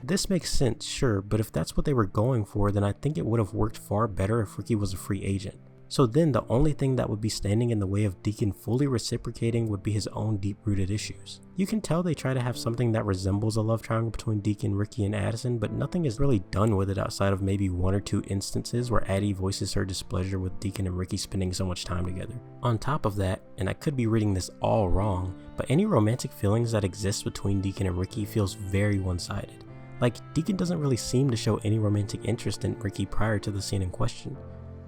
Speaker 1: This makes sense, sure, but if that's what they were going for, then I think it would have worked far better if Ricky was a free agent. So then the only thing that would be standing in the way of Deacon fully reciprocating would be his own deep-rooted issues. You can tell they try to have something that resembles a love triangle between Deacon, Ricky, and Addison, but nothing is really done with it outside of maybe one or two instances where Addie voices her displeasure with Deacon and Ricky spending so much time together. On top of that, and I could be reading this all wrong, but any romantic feelings that exist between Deacon and Ricky feels very one-sided. Like, Deacon doesn't really seem to show any romantic interest in Ricky prior to the scene in question.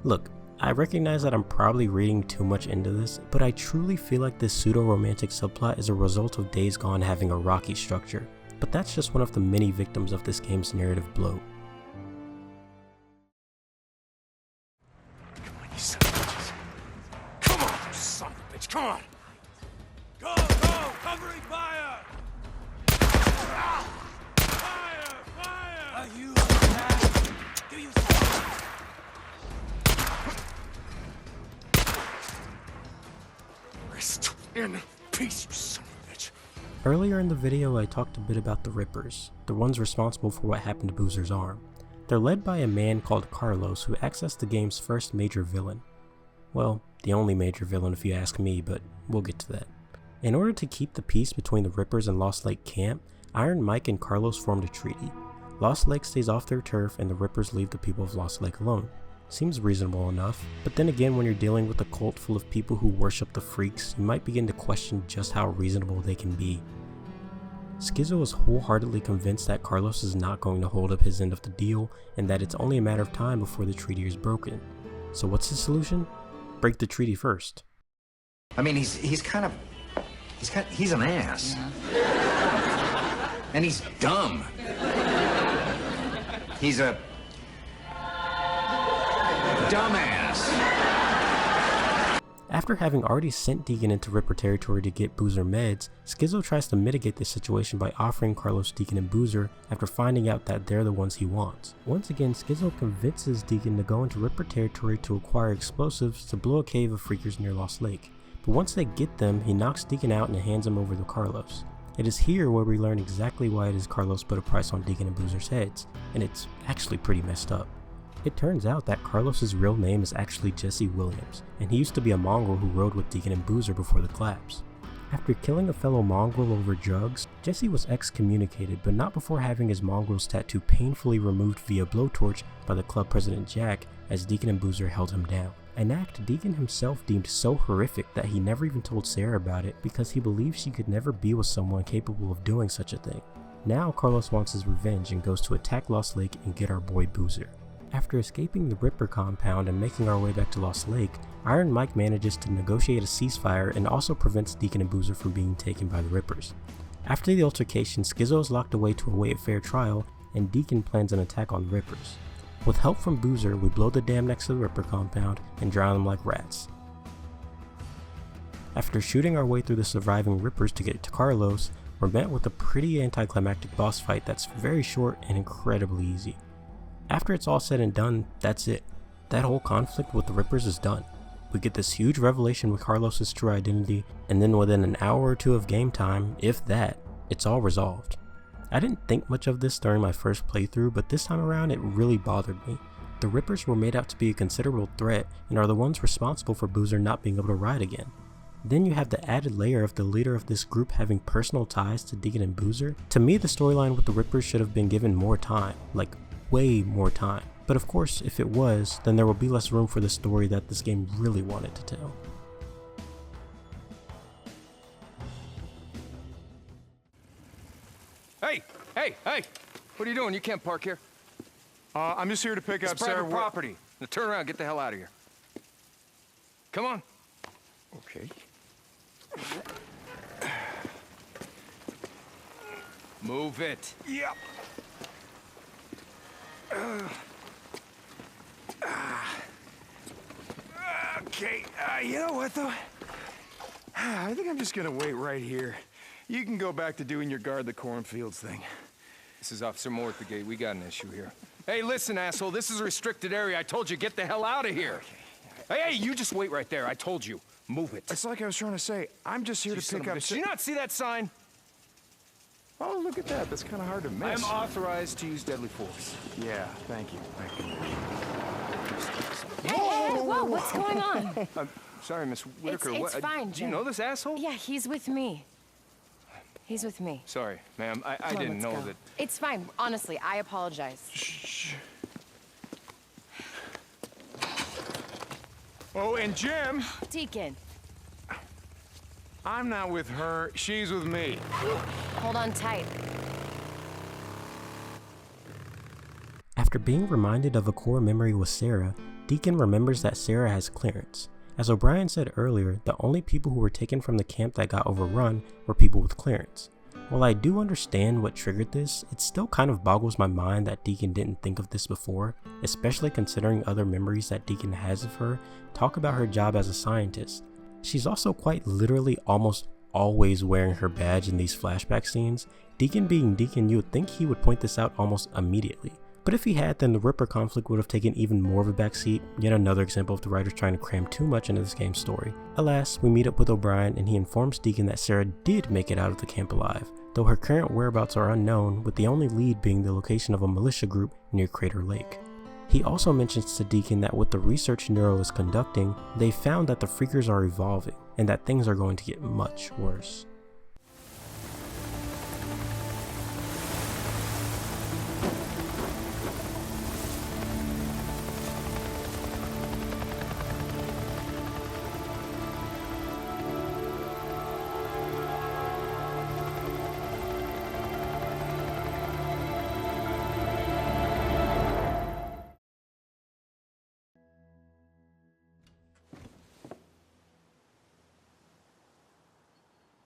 Speaker 1: Look, I recognize that I'm probably reading too much into this, but I truly feel like this pseudo-romantic subplot is a result of Days Gone having a rocky structure, but that's just one of the many victims of this game's narrative bloat.
Speaker 6: Come on, you son of bitches. Come on, you son of a bitch, come on! Go, go! Covering fire!
Speaker 1: Earlier in the video I talked a bit about the Rippers, the ones responsible for what happened to Boozer's arm. They're led by a man called Carlos who acts as the game's first major villain. Well, the only major villain if you ask me, but we'll get to that. In order to keep the peace between the Rippers and Lost Lake Camp, Iron Mike and Carlos formed a treaty. Lost Lake stays off their turf and the Rippers leave the people of Lost Lake alone. Seems reasonable enough, but then again when you're dealing with a cult full of people who worship the freaks, you might begin to question just how reasonable they can be. Skizzo is wholeheartedly convinced that Carlos is not going to hold up his end of the deal and that it's only a matter of time before the treaty is broken. So what's his solution? Break the treaty first.
Speaker 13: I mean, he's an ass. And he's dumb. He's a dumbass.
Speaker 1: After having already sent Deacon into Ripper territory to get Boozer meds, Skizzo tries to mitigate the situation by offering Carlos Deacon and Boozer after finding out that they're the ones he wants. Once again, Skizzo convinces Deacon to go into Ripper territory to acquire explosives to blow a cave of freakers near Lost Lake. But once they get them, he knocks Deacon out and hands him over to Carlos. It is here where we learn exactly why it is Carlos put a price on Deacon and Boozer's heads, and it's actually pretty messed up. It turns out that Carlos's real name is actually Jesse Williams, and he used to be a mongrel who rode with Deacon and Boozer before the collapse. After killing a fellow mongrel over drugs, Jesse was excommunicated, but not before having his mongrel's tattoo painfully removed via blowtorch by the club president Jack as Deacon and Boozer held him down. An act Deacon himself deemed so horrific that he never even told Sarah about it because he believed she could never be with someone capable of doing such a thing. Now Carlos wants his revenge and goes to attack Lost Lake and get our boy Boozer. After escaping the Ripper compound and making our way back to Lost Lake, Iron Mike manages to negotiate a ceasefire and also prevents Deacon and Boozer from being taken by the Rippers. After the altercation, Skizzo is locked away to await a fair trial, and Deacon plans an attack on the Rippers. With help from Boozer, we blow the dam next to the Ripper compound and drown them like rats. After shooting our way through the surviving Rippers to get to Carlos, we're met with a pretty anticlimactic boss fight that's very short and incredibly easy. After it's all said and done, that's it. That whole conflict with the Rippers is done. We get this huge revelation with Carlos's true identity, and then within an hour or two of game time, if that, it's all resolved. I didn't think much of this during my first playthrough, but this time around it really bothered me. The Rippers were made out to be a considerable threat and are the ones responsible for Boozer not being able to ride again. Then you have the added layer of the leader of this group having personal ties to Deacon and Boozer. To me, the storyline with the Rippers should have been given more time, like way more time. But of course, if it was, then there will be less room for the story that this game really wanted to tell.
Speaker 7: Hey! What are you doing? You can't park here. I'm just here to pick up Sarah. It's private property. Now turn around, get the hell out of here. Come on. Okay. Move it. Yep. Okay, you know what though? I think I'm just gonna wait right here. You can go back to doing your guard the cornfields thing. This is Officer Moore at the gate. We got an issue here. Hey, listen, asshole, this is a restricted area. I told you, get the hell out of here. Okay. Hey, you just wait right there. I told you. Move it. It's like I was trying to say, I'm just here to pick up... Did you not see that sign? Oh, look at that. That's kind of hard to miss. I'm authorized to use deadly force. Yeah, thank you.
Speaker 3: Whoa, what's going on?
Speaker 7: I'm sorry, Miss Whitaker.
Speaker 3: It's fine,
Speaker 7: do you know this asshole?
Speaker 3: Yeah, he's with me. He's with me.
Speaker 7: Sorry, ma'am. I didn't know that...
Speaker 3: It's fine. Honestly, I apologize.
Speaker 7: Shh. Oh, and Jim...
Speaker 3: Deacon.
Speaker 7: I'm not with her. She's with me.
Speaker 3: Hold on tight.
Speaker 1: After being reminded of a core memory with Sarah, Deacon remembers that Sarah has clearance. As O'Brien said earlier, the only people who were taken from the camp that got overrun were people with clearance. While I do understand what triggered this, it still kind of boggles my mind that Deacon didn't think of this before, especially considering other memories that Deacon has of her talk about her job as a scientist. She's also quite literally almost always wearing her badge in these flashback scenes. Deacon being Deacon, you would think he would point this out almost immediately. But if he had, then the Ripper conflict would have taken even more of a backseat, yet another example of the writers trying to cram too much into this game's story. Alas, we meet up with O'Brien and he informs Deacon that Sarah did make it out of the camp alive, though her current whereabouts are unknown, with the only lead being the location of a militia group near Crater Lake. He also mentions to Deacon that with the research Neuro is conducting, they found that the Freakers are evolving, and that things are going to get much worse.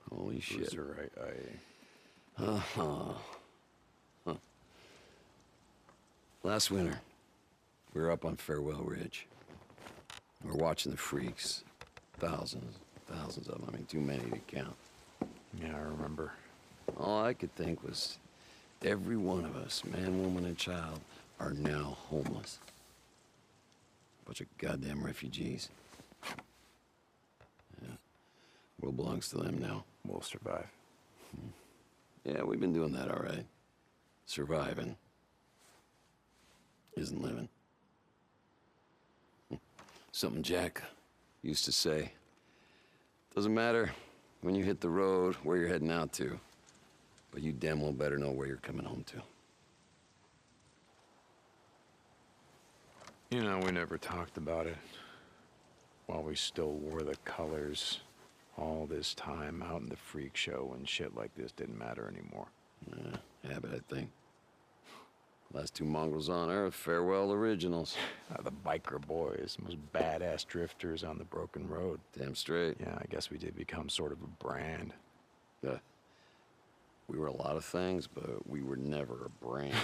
Speaker 4: Holy shit. Last winter, we were up on Farewell Ridge. We were watching the freaks. Thousands of them. I mean, too many to count.
Speaker 7: Yeah, I remember.
Speaker 4: All I could think was, every one of us, man, woman, and child, are now homeless. Bunch of goddamn refugees. Yeah. World belongs to them now.
Speaker 7: We'll survive.
Speaker 4: Yeah, we've been doing that all right. Surviving isn't living. Something Jack used to say. Doesn't matter when you hit the road where you're heading out to, but you damn well better know where you're coming home to.
Speaker 7: You know, we never talked about it while we still wore the colors. All this time out in the freak show when shit like this didn't matter anymore.
Speaker 4: Habit, I think. Last two mongrels on Earth, farewell originals.
Speaker 7: The biker boys, most badass drifters on the broken road.
Speaker 4: Damn straight.
Speaker 7: Yeah, I guess we did become sort of a brand.
Speaker 4: We were a lot of things, but we were never a brand.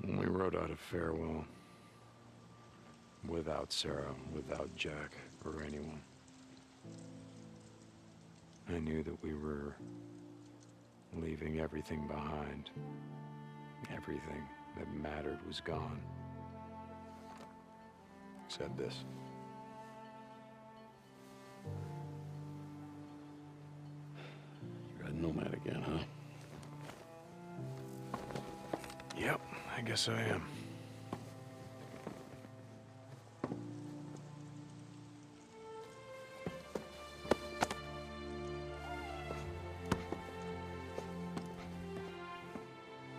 Speaker 7: We rode out of Farewell. Without Sarah, without Jack, or anyone. I knew that we were leaving everything behind. Everything that mattered was gone. Except this.
Speaker 4: You're a nomad again, huh?
Speaker 7: Yep, I guess I am.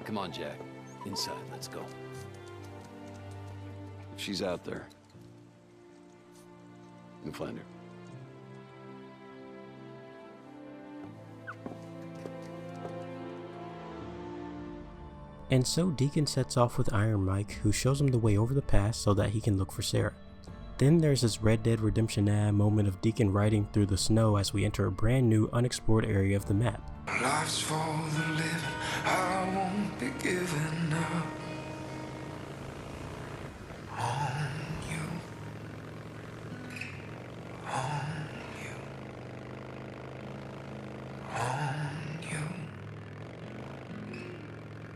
Speaker 4: Come on, Jack. Inside, let's go. If she's out there, you'll find her.
Speaker 1: And so Deacon sets off with Iron Mike, who shows him the way over the pass so that he can look for Sarah. Then there's this Red Dead Redemption moment of Deacon riding through the snow as we enter a brand new unexplored area of the map.
Speaker 14: Life's for the living, I won't be giving up on you, on you, on you,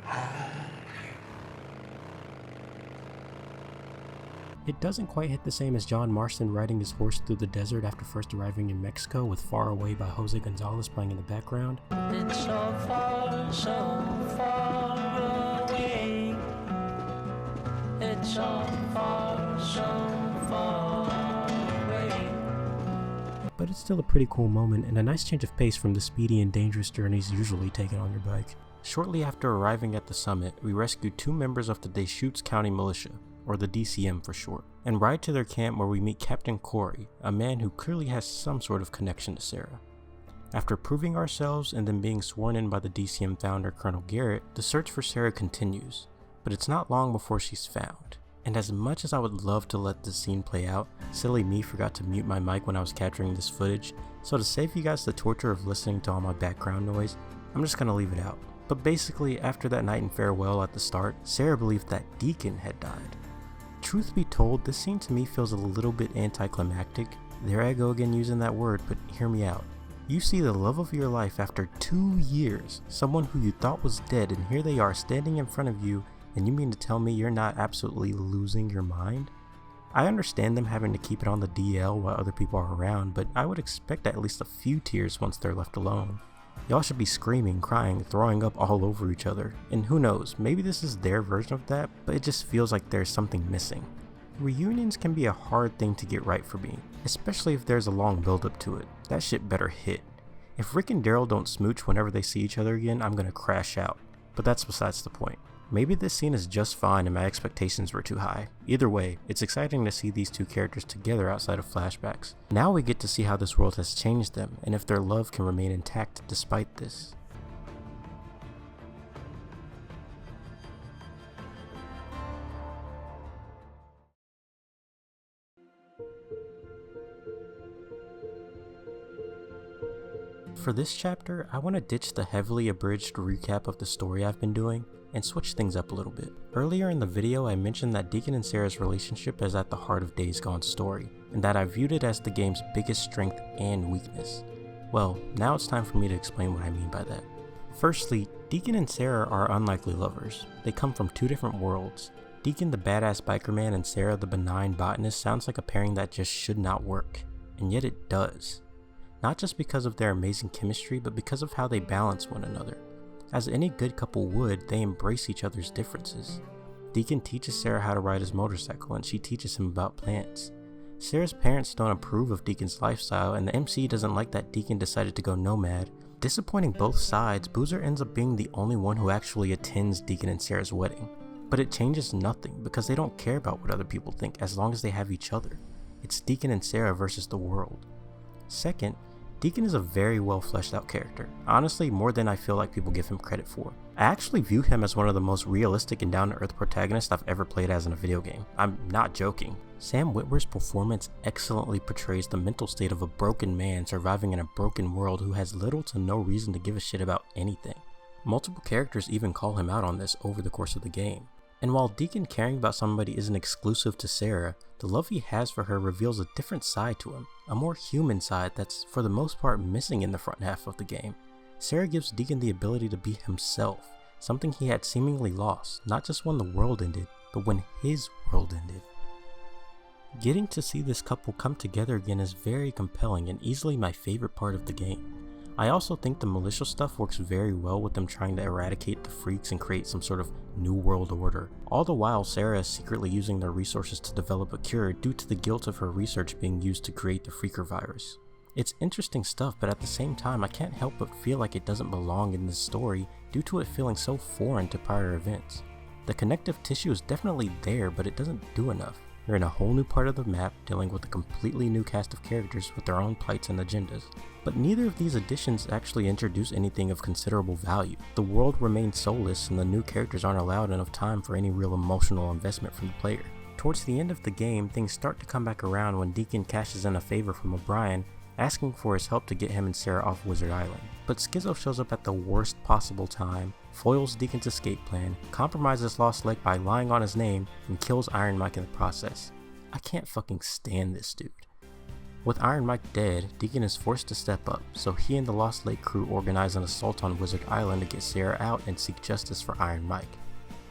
Speaker 14: on you.
Speaker 1: It doesn't quite hit the same as John Marston riding his horse through the desert after first arriving in Mexico with Far Away by Jose Gonzalez playing in the background.
Speaker 14: It's so far away. It's so far away.
Speaker 1: But it's still a pretty cool moment and a nice change of pace from the speedy and dangerous journeys usually taken on your bike. Shortly after arriving at the summit, we rescue 2 members of the Deschutes County Militia, or the DCM for short, and ride to their camp where we meet Captain Corey, a man who clearly has some sort of connection to Sarah. After proving ourselves and then being sworn in by the DCM founder Colonel Garrett, the search for Sarah continues, but it's not long before she's found. And as much as I would love to let this scene play out, silly me forgot to mute my mic when I was capturing this footage, so to save you guys the torture of listening to all my background noise, I'm just gonna leave it out. But basically, after that night in Farewell at the start, Sarah believed that Deacon had died. Truth be told, this scene to me feels a little bit anticlimactic. There I go again using that word, but hear me out. You see the love of your life after 2 years, someone who you thought was dead, and here they are standing in front of you, and you mean to tell me you're not absolutely losing your mind? I understand them having to keep it on the DL while other people are around, but I would expect at least a few tears once they're left alone. Y'all should be screaming, crying, throwing up all over each other, and who knows, maybe this is their version of that, but it just feels like there's something missing. Reunions can be a hard thing to get right for me, especially if there's a long build up to it. That shit better hit. If Rick and Daryl don't smooch whenever they see each other again, I'm gonna crash out, but that's besides the point. Maybe this scene is just fine and my expectations were too high. Either way, it's exciting to see these two characters together outside of flashbacks. Now we get to see how this world has changed them, and if their love can remain intact despite this. For this chapter, I want to ditch the heavily abridged recap of the story I've been doing and switch things up a little bit. Earlier in the video, I mentioned that Deacon and Sarah's relationship is at the heart of Days Gone's story, and that I viewed it as the game's biggest strength and weakness. Well, now it's time for me to explain what I mean by that. Firstly, Deacon and Sarah are unlikely lovers. They come from two different worlds. Deacon the badass biker man and Sarah the benign botanist sounds like a pairing that just should not work, and yet it does. Not just because of their amazing chemistry, but because of how they balance one another. As any good couple would, they embrace each other's differences. Deacon teaches Sarah how to ride his motorcycle, and she teaches him about plants. Sarah's parents don't approve of Deacon's lifestyle, and the MC doesn't like that Deacon decided to go NOMAD. Disappointing both sides, Boozer ends up being the only one who actually attends Deacon and Sarah's wedding. But it changes nothing, because they don't care about what other people think as long as they have each other. It's Deacon and Sarah versus the world. Second, Deacon is a very well fleshed out character, honestly more than I feel like people give him credit for. I actually view him as one of the most realistic and down to earth protagonists I've ever played as in a video game. I'm not joking. Sam Witwer's performance excellently portrays the mental state of a broken man surviving in a broken world who has little to no reason to give a shit about anything. Multiple characters even call him out on this over the course of the game. And while Deacon caring about somebody isn't exclusive to Sarah, the love he has for her reveals a different side to him, a more human side that's for the most part missing in the front half of the game. Sarah gives Deacon the ability to be himself, something he had seemingly lost, not just when the world ended, but when his world ended. Getting to see this couple come together again is very compelling and easily my favorite part of the game. I also think the malicious stuff works very well with them trying to eradicate the freaks and create some sort of new world order. All the while Sarah is secretly using their resources to develop a cure due to the guilt of her research being used to create the freaker virus. It's interesting stuff, but at the same time I can't help but feel like it doesn't belong in this story due to it feeling so foreign to prior events. The connective tissue is definitely there, but it doesn't do enough. You're in a whole new part of the map dealing with a completely new cast of characters with their own plights and agendas. But neither of these additions actually introduce anything of considerable value. The world remains soulless and the new characters aren't allowed enough time for any real emotional investment from the player. Towards the end of the game, things start to come back around when Deacon cashes in a favor from O'Brien, asking for his help to get him and Sarah off Wizard Island. But Schizo shows up at the worst possible time, foils Deacon's escape plan, compromises Lost Lake by lying on his name, and kills Iron Mike in the process. I can't fucking stand this dude. With Iron Mike dead, Deacon is forced to step up, so he and the Lost Lake crew organize an assault on Wizard Island to get Sarah out and seek justice for Iron Mike.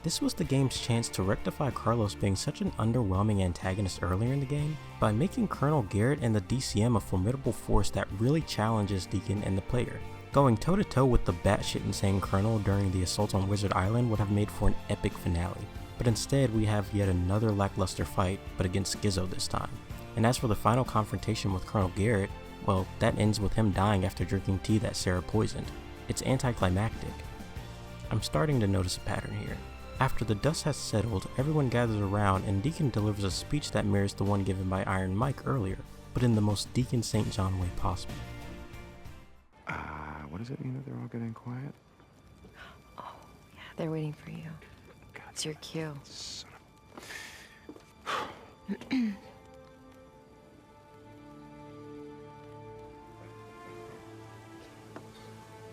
Speaker 1: This was the game's chance to rectify Carlos being such an underwhelming antagonist earlier in the game by making Colonel Garrett and the DCM a formidable force that really challenges Deacon and the player. Going toe to toe with the batshit insane Colonel during the assault on Wizard Island would have made for an epic finale, but instead we have yet another lackluster fight, but against Schizo this time. And as for the final confrontation with Colonel Garrett, well, that ends with him dying after drinking tea that Sarah poisoned. It's anticlimactic. I'm starting to notice a pattern here. After the dust has settled, everyone gathers around and Deacon delivers a speech that mirrors the one given by Iron Mike earlier, but in the most Deacon St. John way possible.
Speaker 2: What does it mean that they're all getting quiet?
Speaker 3: Oh, yeah, they're waiting for you. It's your cue.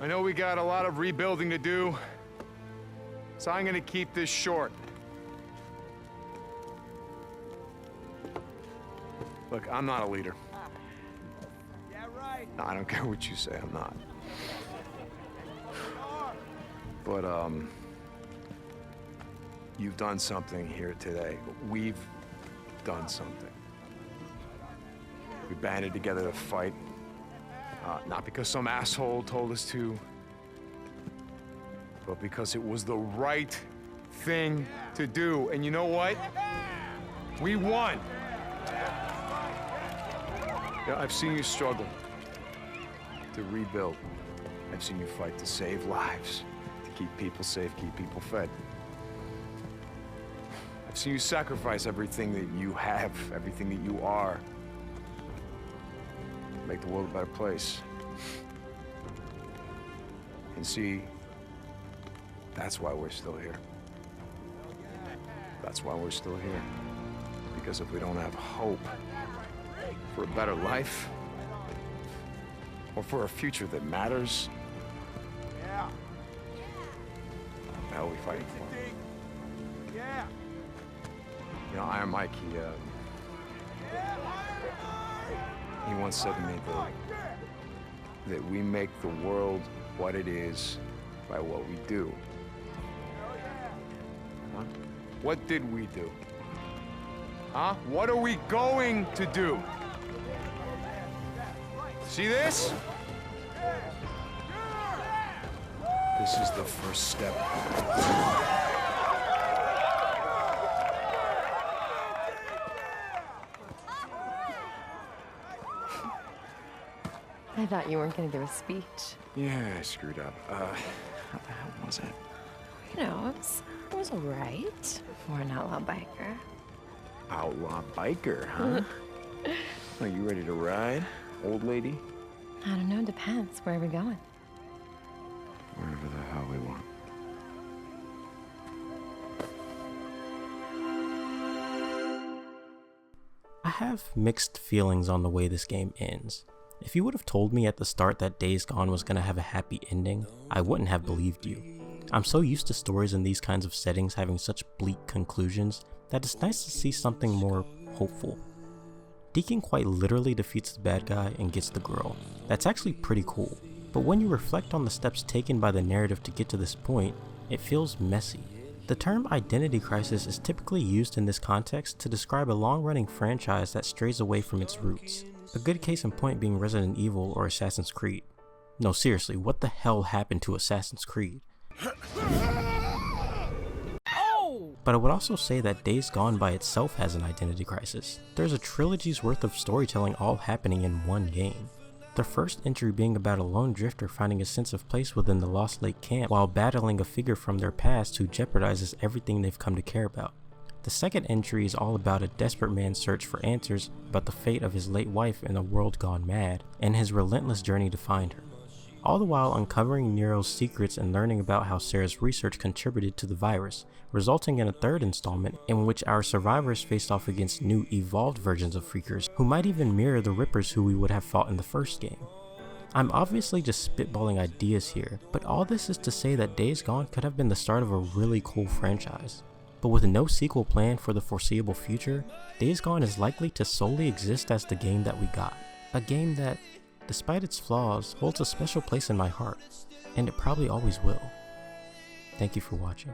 Speaker 7: I know we got a lot of rebuilding to do, so I'm gonna keep this short. Look, I'm not a leader.
Speaker 6: Yeah, right.
Speaker 2: No, I don't care what you say, I'm not. But, you've done something here today. We've done something. We banded together to fight. Not because some asshole told us to, but because it was the right thing to do. And you know what? We won. Yeah, I've seen you struggle to rebuild. I've seen you fight to save lives, to keep people safe, keep people fed. I've seen you sacrifice everything that you have, everything that you are, to make the world a better place. And see, that's why we're still here. That's why we're still here. Because if we don't have hope for a better life, or for a future that matters, what the hell are we fighting for? You know, Iron Mike, he once said to me that we make the world what it is by what we do. Huh? What did we do? Huh? What are we going to do? See this? This is the first step.
Speaker 3: I thought you weren't going to do a speech.
Speaker 2: Yeah, I screwed up. How the hell was it?
Speaker 3: You know, it was all right for an outlaw biker.
Speaker 2: Outlaw biker, huh? Are you ready to ride, old lady?
Speaker 3: I don't know, depends. Where are we going?
Speaker 2: Wherever the hell we want.
Speaker 1: I have mixed feelings on the way this game ends. If you would have told me at the start that Days Gone was going to have a happy ending, I wouldn't have believed you. I'm so used to stories in these kinds of settings having such bleak conclusions that it's nice to see something more hopeful. Deacon quite literally defeats the bad guy and gets the girl. That's actually pretty cool, but when you reflect on the steps taken by the narrative to get to this point, it feels messy. The term identity crisis is typically used in this context to describe a long-running franchise that strays away from its roots. A good case in point being Resident Evil or Assassin's Creed. No, seriously, what the hell happened to Assassin's Creed? But I would also say that Days Gone by itself has an identity crisis. There's a trilogy's worth of storytelling all happening in one game. The first entry being about a lone drifter finding a sense of place within the Lost Lake camp while battling a figure from their past who jeopardizes everything they've come to care about. The second entry is all about a desperate man's search for answers about the fate of his late wife in a world gone mad, and his relentless journey to find her. All the while uncovering Nero's secrets and learning about how Sarah's research contributed to the virus, resulting in a third installment in which our survivors faced off against new evolved versions of Freakers who might even mirror the Rippers who we would have fought in the first game. I'm obviously just spitballing ideas here, but all this is to say that Days Gone could have been the start of a really cool franchise. But with no sequel planned for the foreseeable future, Days Gone is likely to solely exist as the game that we got. A game that, despite its flaws, holds a special place in my heart, and it probably always will. Thank you for watching.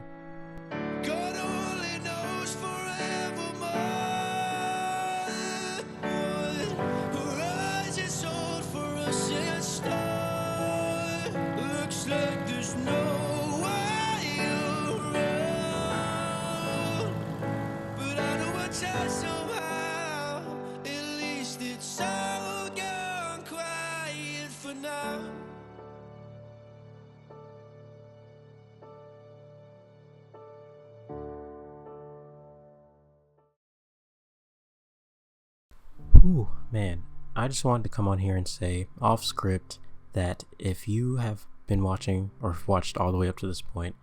Speaker 1: Whew, man, I just wanted to come on here and say, off script, that if you have been watching or watched all the way up to this point,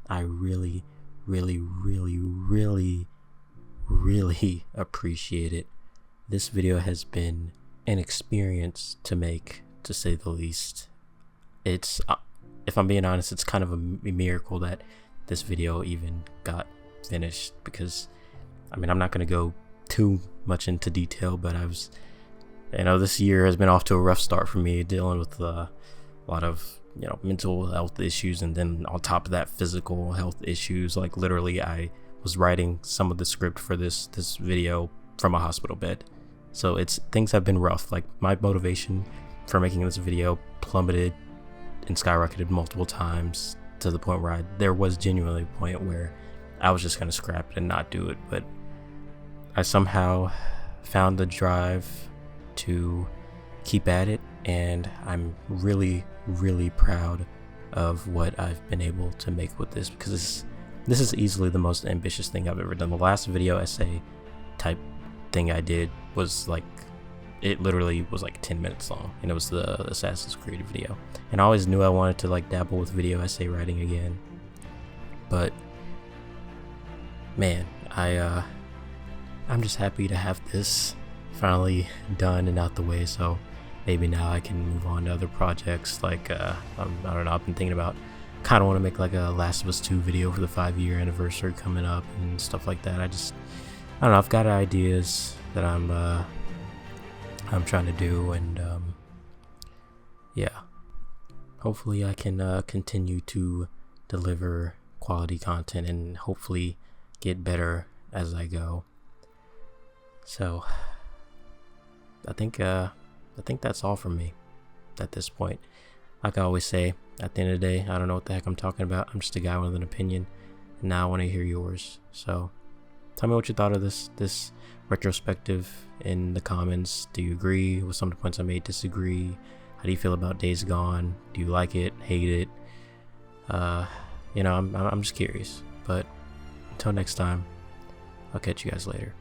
Speaker 1: I really, really, really, really, really appreciate it. This video has been an experience to make, to say the least. It's, if I'm being honest, it's kind of a miracle that this video even got finished, because, I mean, I'm not going to go too much into detail, but You know, this year has been off to a rough start for me, dealing with a lot of, you know, mental health issues, and then on top of that, physical health issues. Like literally, I was writing some of the script for this video from a hospital bed. So things have been rough. Like my motivation for making this video plummeted and skyrocketed multiple times, to the point where there was genuinely a point where I was just gonna scrap it and not do it. But I somehow found the drive to keep at it, and I'm really proud of what I've been able to make with this, because this is easily the most ambitious thing I've ever done. The last video essay type thing I did was like, it literally was like 10 minutes long, and it was the Assassin's Creed video. And I always knew I wanted to like dabble with video essay writing again, but man, I'm just happy to have this finally done and out the way, so maybe now I can move on to other projects. Like I don't know, I've been thinking about, kind of want to make like a Last of Us 2 video for the 5-year anniversary coming up and stuff like that. I don't know, I've got ideas that I'm trying to do, and yeah, hopefully I can continue to deliver quality content and hopefully get better as I go. So I think that's all from me at this point. Like I always say, at the end of the day, I don't know what the heck I'm talking about. I'm just a guy with an opinion, and now I want to hear yours. So tell me what you thought of this retrospective in the comments. Do you agree with some of the points I made? Disagree? How do you feel about Days Gone? Do you like it? Hate it? You know, I'm just curious. But until next time, I'll catch you guys later.